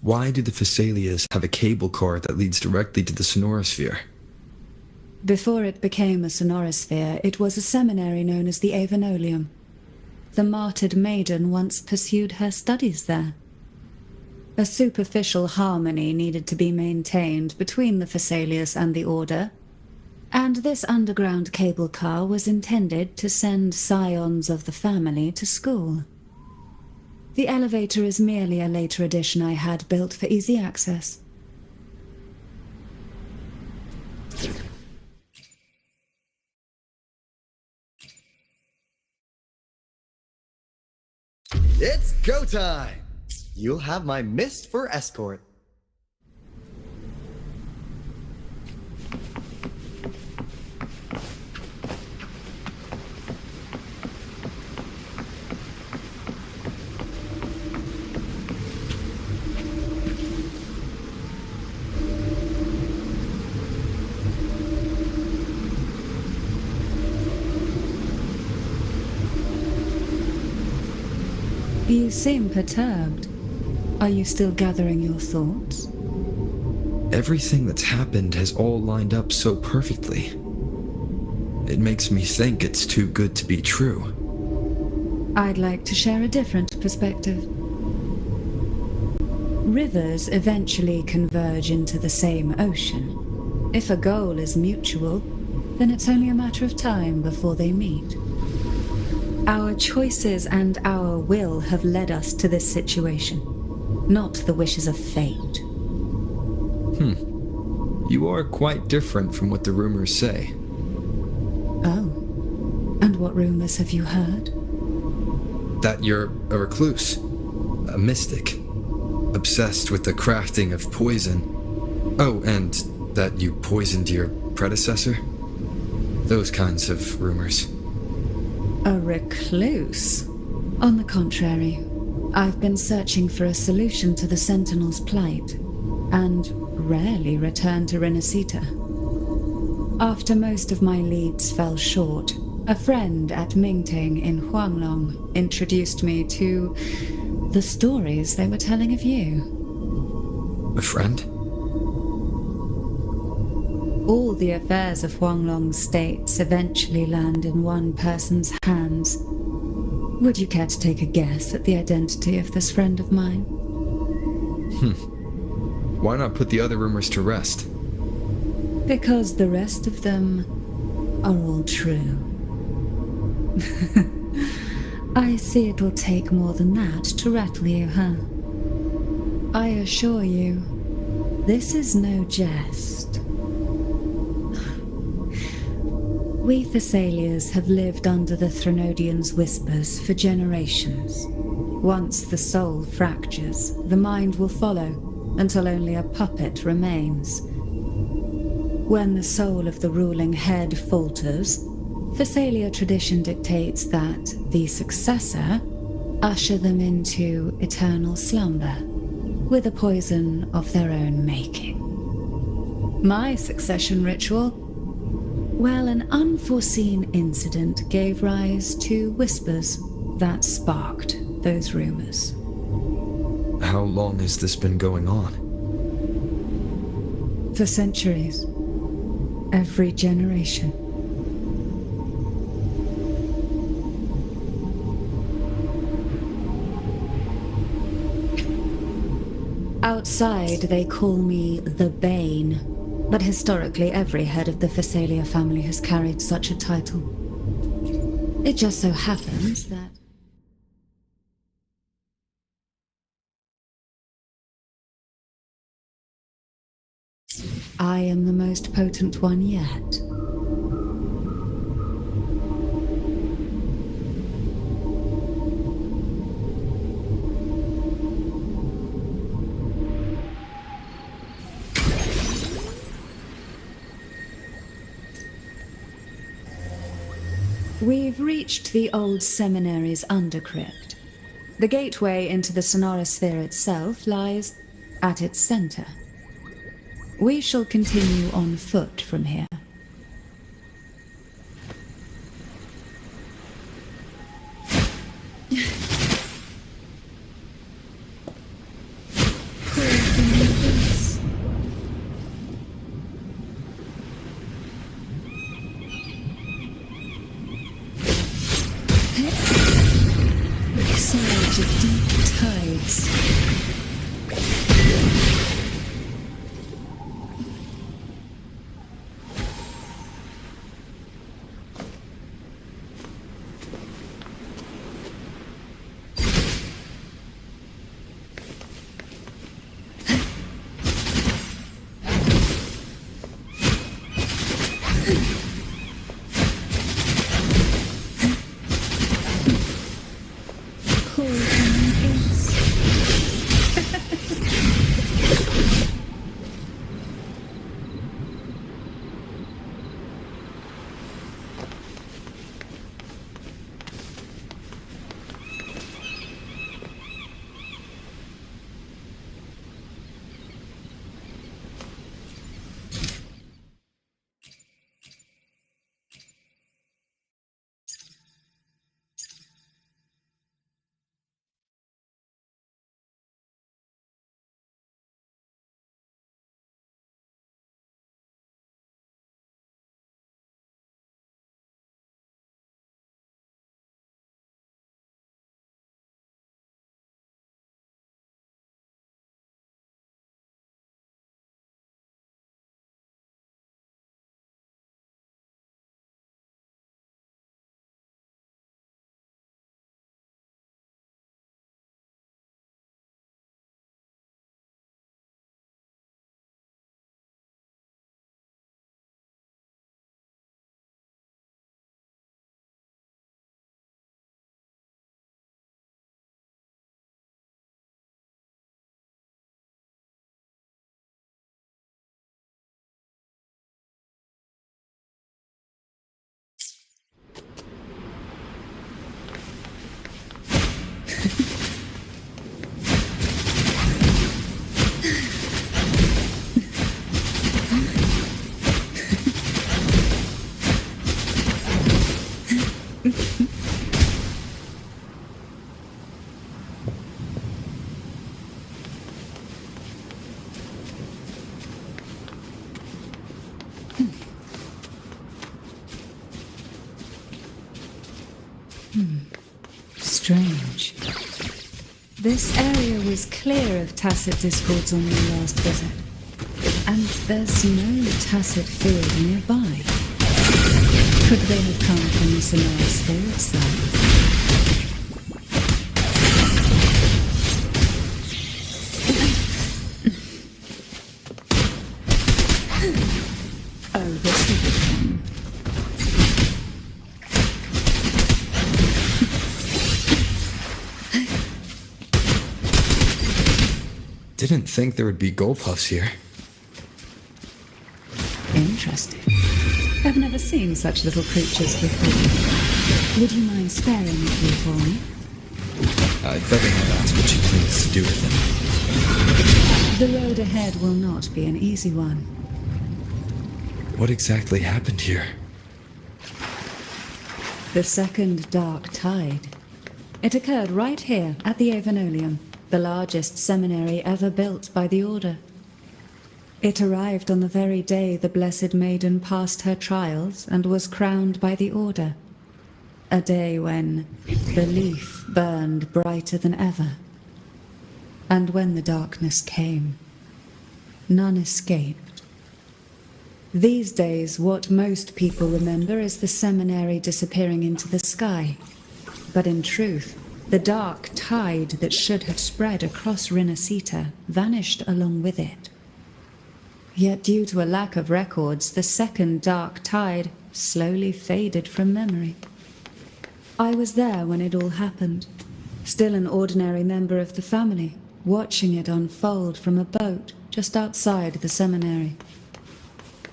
Why do the Thessalians have a cable car that leads directly to the Sonorosphere? Before it became a sonorosphere, it was a seminary known as the Avenolium. The martyred maiden once pursued her studies there. A superficial harmony needed to be maintained between the Phasaelius and the Order, and this underground cable car was intended to send scions of the family to school. The elevator is merely a later addition I had built for easy access. It's go time! You'll have my mist for escort. You seem perturbed. Are you still gathering your thoughts? Everything that's happened has all lined up so perfectly. It makes me think it's too good to be true. I'd like to share a different perspective. Rivers eventually converge into the same ocean. If a goal is mutual, then it's only a matter of time before they meet. Our choices and our will have led us to this situation, not the wishes of fate. You are quite different from what the rumors say. Oh, and what rumors have you heard? That you're a recluse, a mystic, obsessed with the crafting of poison. Oh, and that you poisoned your predecessor? Those kinds of rumors. A recluse? On the contrary, I've been searching for a solution to the Sentinel's plight, and rarely return to Renacita. After most of my leads fell short, a friend at Mingting in Huanglong introduced me to the stories they were telling of you. A friend? All the affairs of Huanglong states eventually land in one person's hands. Would you care to take a guess at the identity of this friend of mine? Why not put the other rumors to rest? Because the rest of them are all true. I see it'll take more than that to rattle you, huh? I assure you, this is no jest. We Thessalians have lived under the Threnodians' whispers for generations. Once the soul fractures, the mind will follow, until only a puppet remains. When the soul of the ruling head falters, Thessalia tradition dictates that the successor usher them into eternal slumber, with a poison of their own making. My succession ritual? Well, an unforeseen incident gave rise to whispers that sparked those rumors. How long has this been going on? For centuries. Every generation. Outside, they call me the Bane, but historically every head of the Phasalia family has carried such a title. It just so happens that... I am the most potent one yet. We've reached the old seminary's undercrypt. The gateway into the sonorosphere itself lies at its center. We shall continue on foot from here. Surge of deep tides. Strange. This area was clear of tacit discords on your last visit. And there's no tacit field nearby. Could they have come from the Sonoros sphere itself? Oh, this will be fun. Didn't think there would be Gulpuffs here. Interesting. I've never seen such little creatures before. Would you mind sparing a few for me? I'd better not ask what she plans to do with them. The road ahead will not be an easy one. What exactly happened here? The second dark tide. It occurred right here at the Avenolium, the largest seminary ever built by the Order. It arrived on the very day the Blessed Maiden passed her trials and was crowned by the Order. A day when the leaf burned brighter than ever. And when the darkness came, none escaped. These days, what most people remember is the seminary disappearing into the sky. But in truth, the dark tide that should have spread across Rinasita vanished along with it. Yet due to a lack of records, the second dark tide slowly faded from memory. I was there when it all happened, still an ordinary member of the family, watching it unfold from a boat just outside the seminary.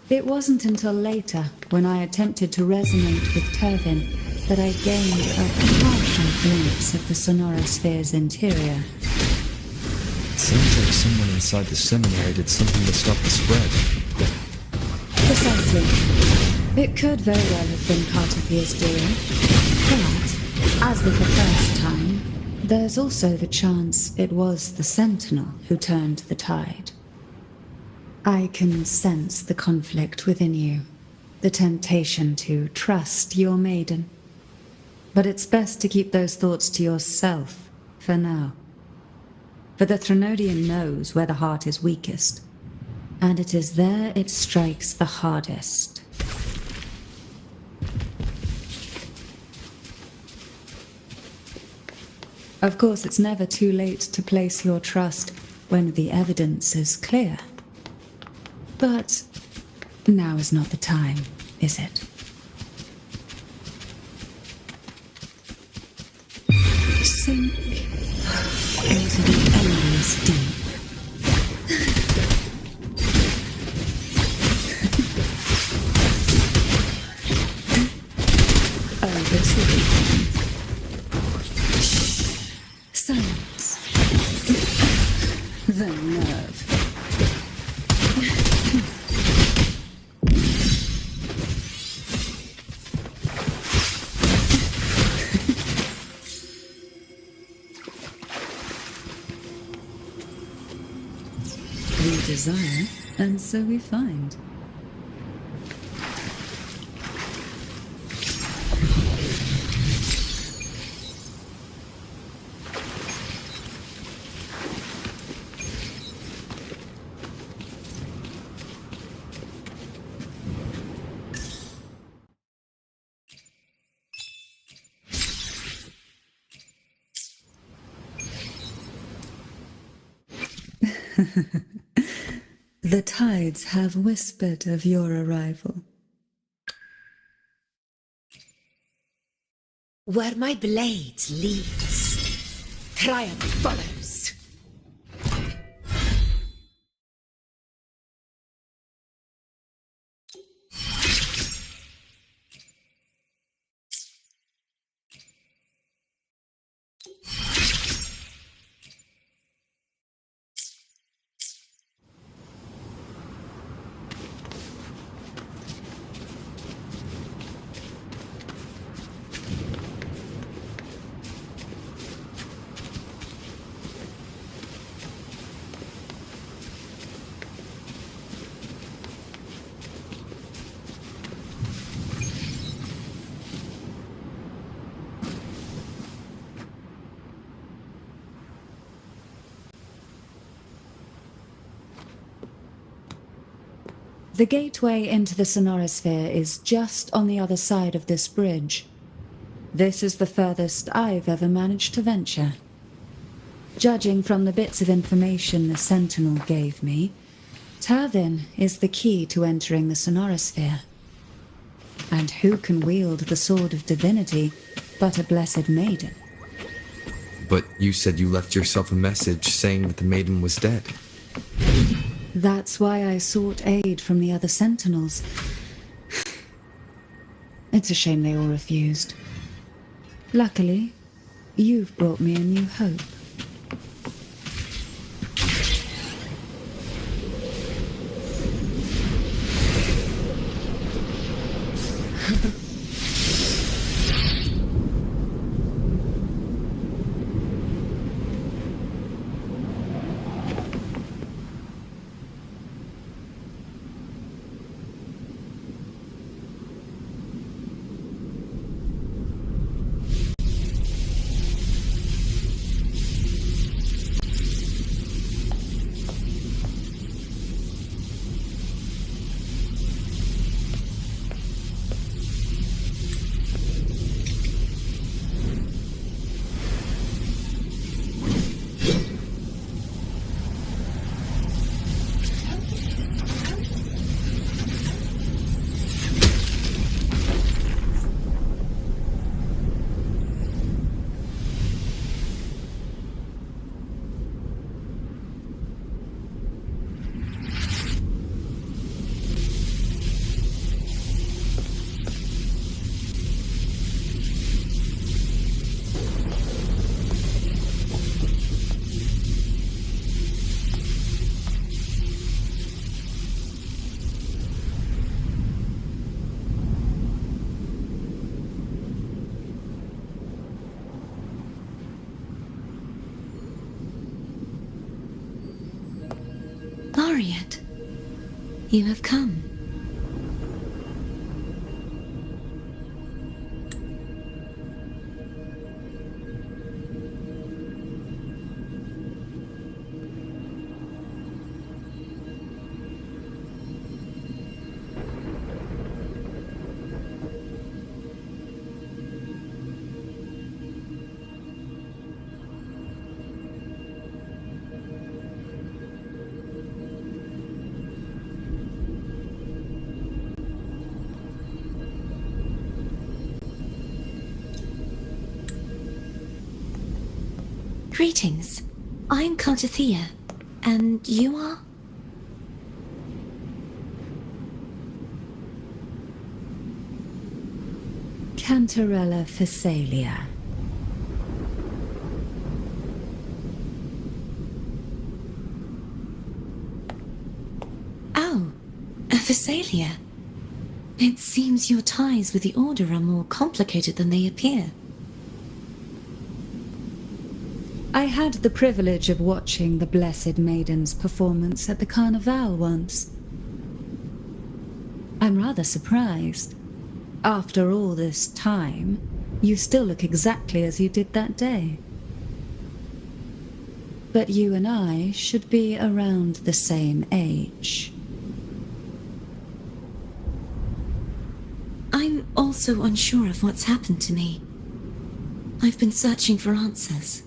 It wasn't until later, when I attempted to resonate with Turvin, that I gained a partial glimpse of the Sonorosphere's interior. It sounds like someone inside the seminary did something to stop the spread. Precisely. It could very well have been part of his doing. But, as with the first time, there's also the chance it was the Sentinel who turned the tide. I can sense the conflict within you, the temptation to trust your maiden. But it's best to keep those thoughts to yourself, for now. For the Threnodian knows where the heart is weakest, and it is there it strikes the hardest. Of course, it's never too late to place your trust when the evidence is clear. But now is not the time, is it? Sink into the endless deep. Oh, this will be fun. Shh. Silence. The nerve. We desire, and so we find. The tides have whispered of your arrival. Where my blade leads, triumph follows. The gateway into the Sonorosphere is just on the other side of this bridge. This is the furthest I've ever managed to venture. Judging from the bits of information the Sentinel gave me, Tervin is the key to entering the Sonorosphere. And who can wield the Sword of Divinity but a blessed maiden? But you said you left yourself a message saying that the maiden was dead. That's why I sought aid from the other Sentinels. It's a shame they all refused. Luckily, you've brought me a new hope. Laureate, you have come. Greetings. I'm Cartathea, and you are? Cantarella Phasalia. Oh, a Phasalia. It seems your ties with the Order are more complicated than they appear. I had the privilege of watching the Blessed Maiden's performance at the Carnival once. I'm rather surprised. After all this time, you still look exactly as you did that day. But you and I should be around the same age. I'm also unsure of what's happened to me. I've been searching for answers.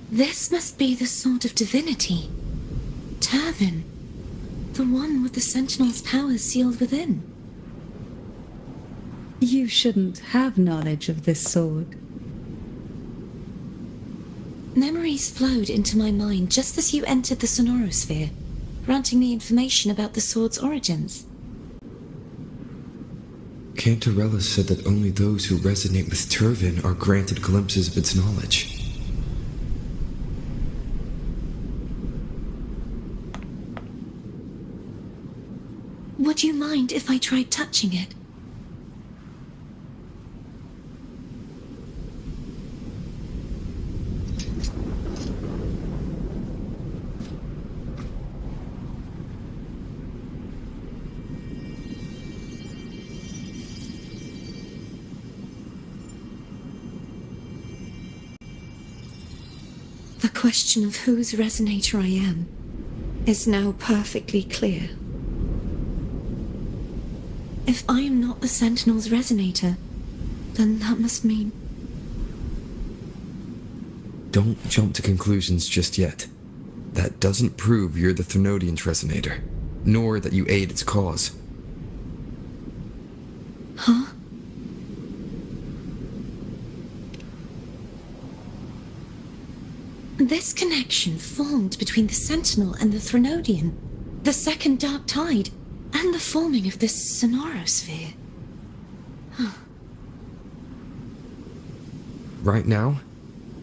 This must be the sword of divinity. Turvin. The one with the Sentinel's powers sealed within. You shouldn't have knowledge of this sword. Memories flowed into my mind just as you entered the Sonorosphere, granting me information about the sword's origins. Cantarella said that only those who resonate with Turvin are granted glimpses of its knowledge. Would you mind if I tried touching it? The question of whose resonator I am is now perfectly clear. If I am not the Sentinel's resonator, then that must mean... Don't jump to conclusions just yet. That doesn't prove you're the Thenodian's resonator, nor that you aid its cause. Huh? This connection formed between the Sentinel and the Thenodian, the second Dark Tide, and the forming of this Sonorosphere. Right now,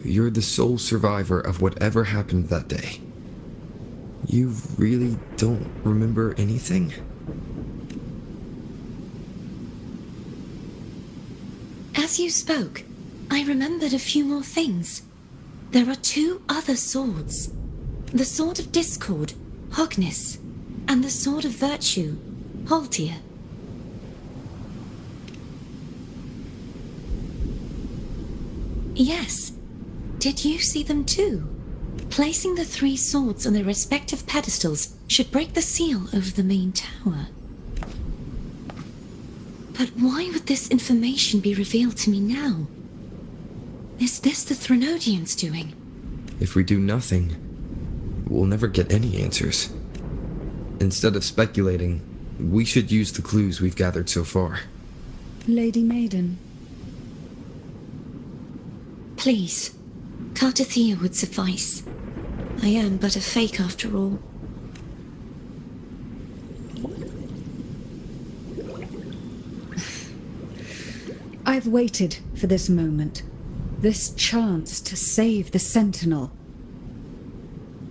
you're the sole survivor of whatever happened that day. You really don't remember anything? As you spoke, I remembered a few more things. There are two other swords. The Sword of Discord, Hognis, and the Sword of Virtue, Haltia. Yes. Did you see them too? Placing the three swords on their respective pedestals should break the seal over the main tower. But why would this information be revealed to me now? Is this the Thenodian's doing? If we do nothing, we'll never get any answers. Instead of speculating, we should use the clues we've gathered so far. Lady Maiden. Please, Cartathea would suffice. I am but a fake after all. I've waited for this moment. This chance to save the Sentinel.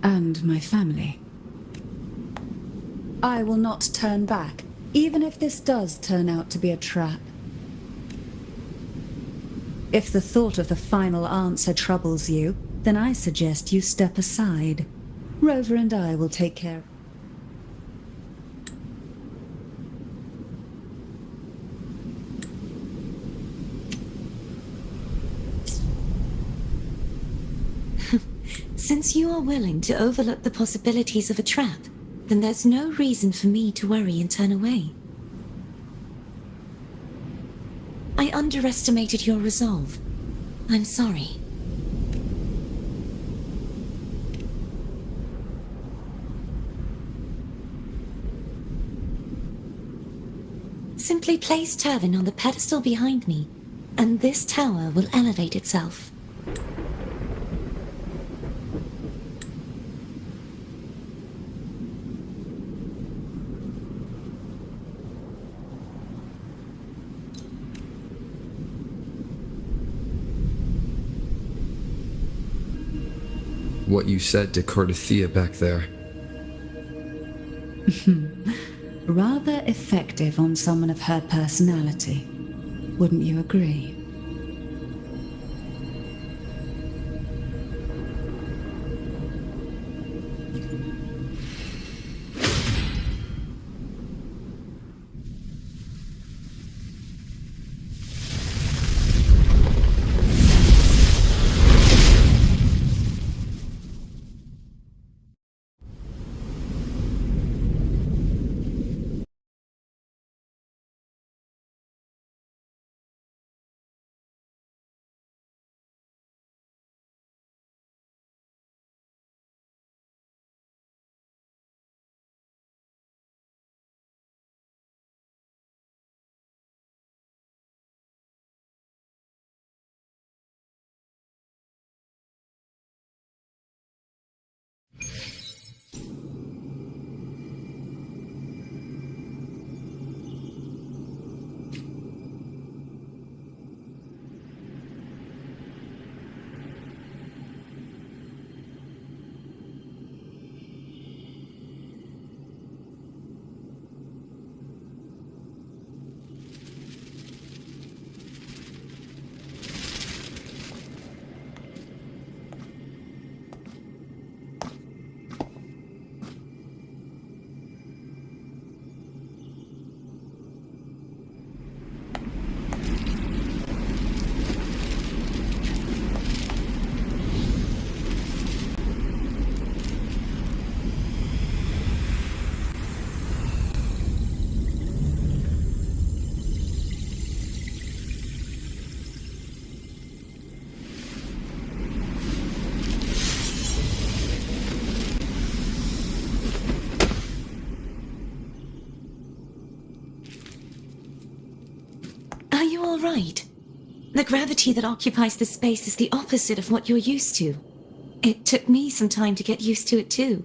And my family. I will not turn back, even if this does turn out to be a trap. If the thought of the final answer troubles you, then I suggest you step aside. Rover and I will take care. Since you are willing to overlook the possibilities of a trap, then there's no reason for me to worry and turn away. I underestimated your resolve. I'm sorry. Simply place Turvin on the pedestal behind me, and this tower will elevate itself. What you said to Cardathea back there. Rather effective on someone of her personality. Wouldn't you agree? Are you all right? The gravity that occupies this space is the opposite of what you're used to. It took me some time to get used to it too.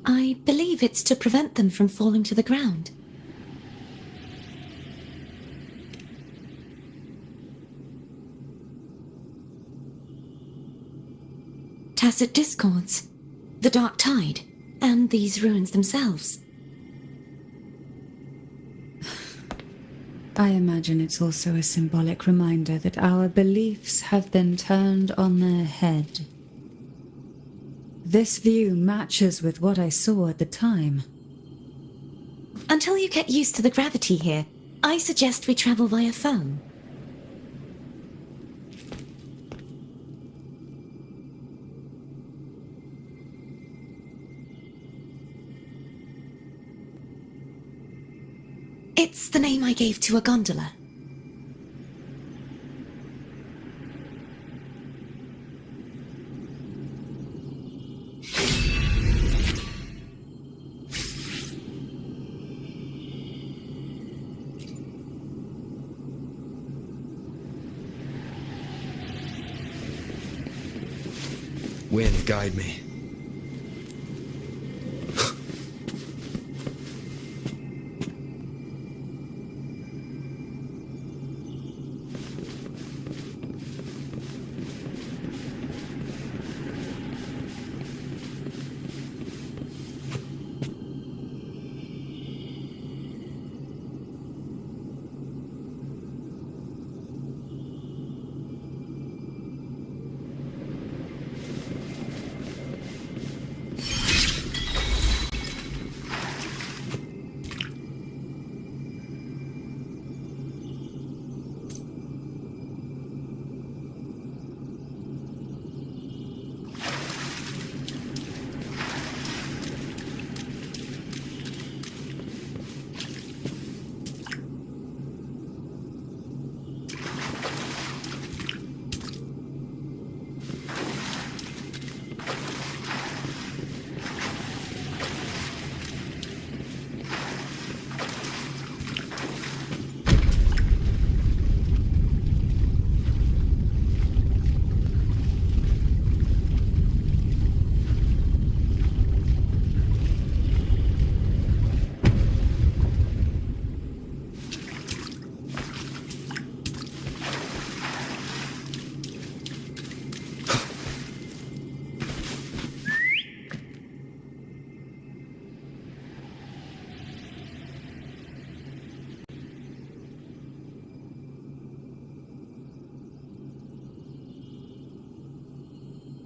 I believe it's to prevent them from falling to the ground. Tacit discords, the dark tide, and these ruins themselves. I imagine it's also a symbolic reminder that our beliefs have been turned on their head. This view matches with what I saw at the time. Until you get used to the gravity here, I suggest we travel via phone. It's the name I gave to a gondola. Wind, guide me.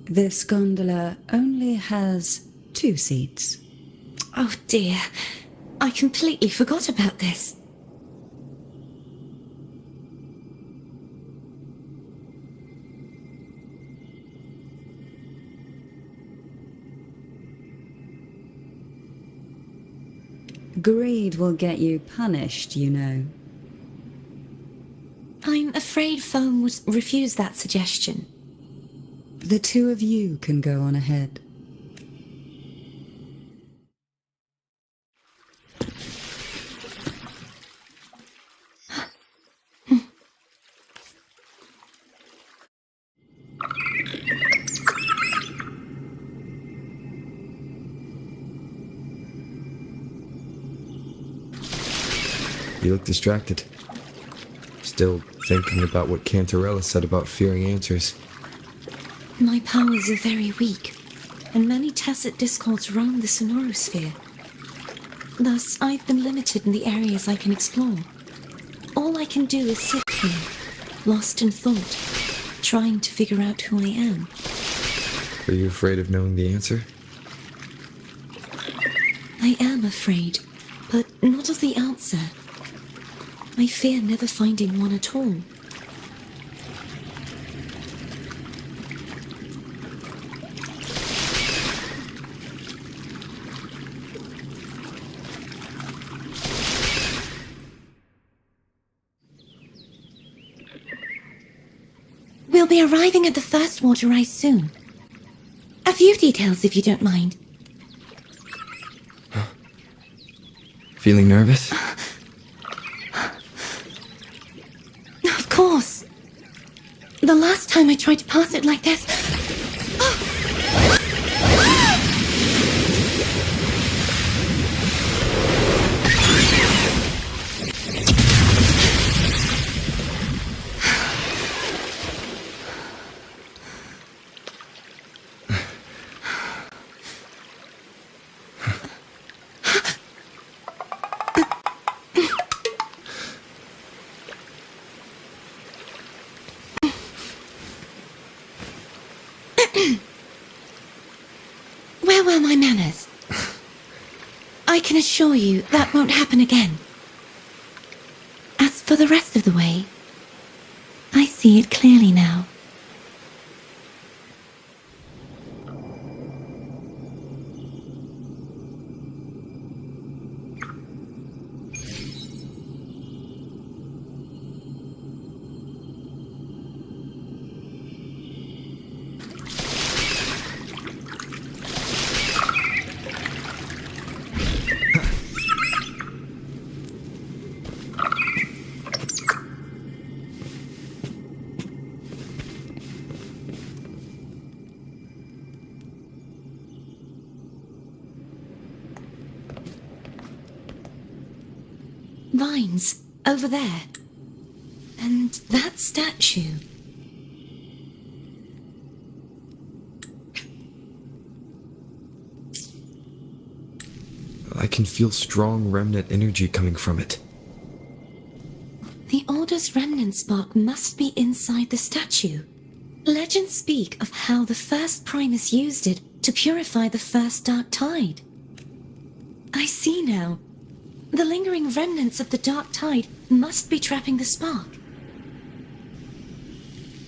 This gondola only has 2 seats. Oh dear, I completely forgot about this. Greed will get you punished, you know. I'm afraid Foam would refuse that suggestion. The 2 of you can go on ahead. You look distracted. Still thinking about what Cantarella said about fearing answers. My powers are very weak, and many tacit discords roam the sonorosphere. Thus, I've been limited in the areas I can explore. All I can do is sit here, lost in thought, trying to figure out who I am. Are you afraid of knowing the answer? I am afraid, but not of the answer. I fear never finding one at all. We'll be arriving at the first water rise soon. A few details, if you don't mind. Feeling nervous? Of course. The last time I tried to pass it like this... Where were my manners? I can assure you that won't happen again. As for the rest of the way, I see it clearly now. Vines, over there. And that statue. I can feel strong remnant energy coming from it. The Order's remnant spark must be inside the statue. Legends speak of how the first Primus used it to purify the first Dark Tide. I see now. The lingering remnants of the Dark Tide must be trapping the spark.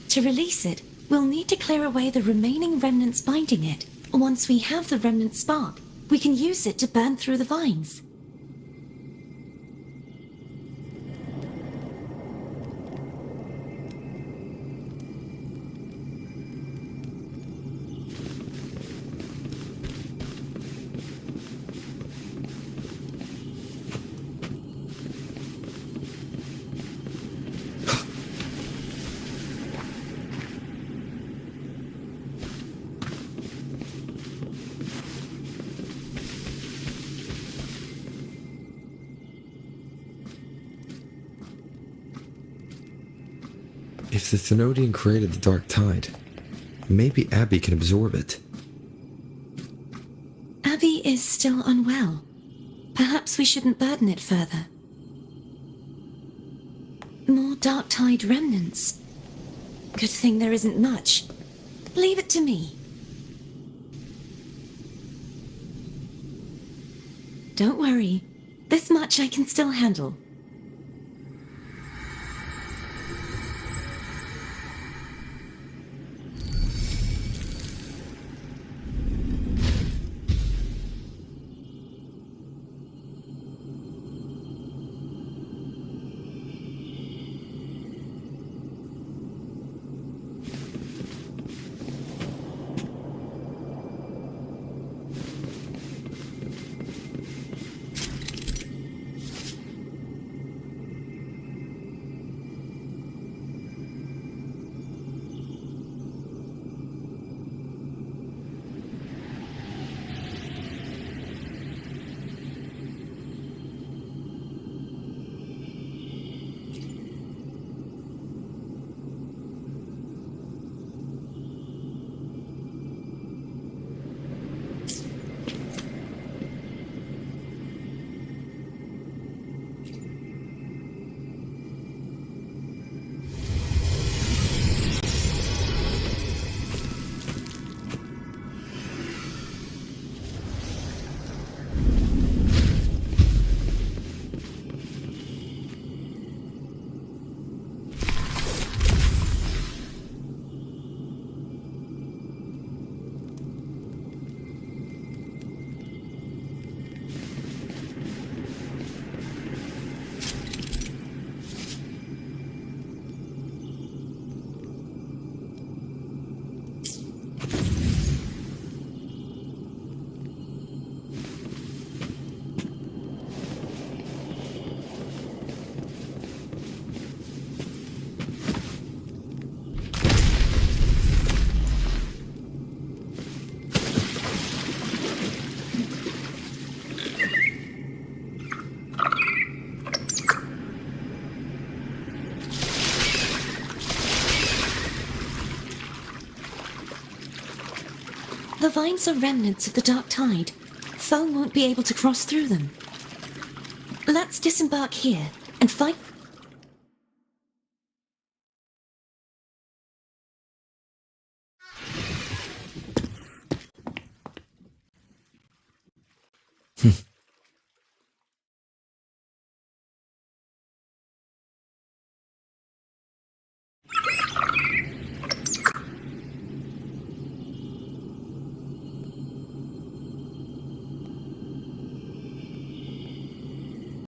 To release it, we'll need to clear away the remaining remnants binding it. Once we have the remnant spark, we can use it to burn through the vines. If the Thenodian created the Dark Tide, maybe Abby can absorb it. Abby is still unwell. Perhaps we shouldn't burden it further. More Dark Tide remnants. Good thing there isn't much. Leave it to me. Don't worry. This much I can still handle. The vines are remnants of the dark tide. Foe won't be able to cross through them. Let's disembark here and fight.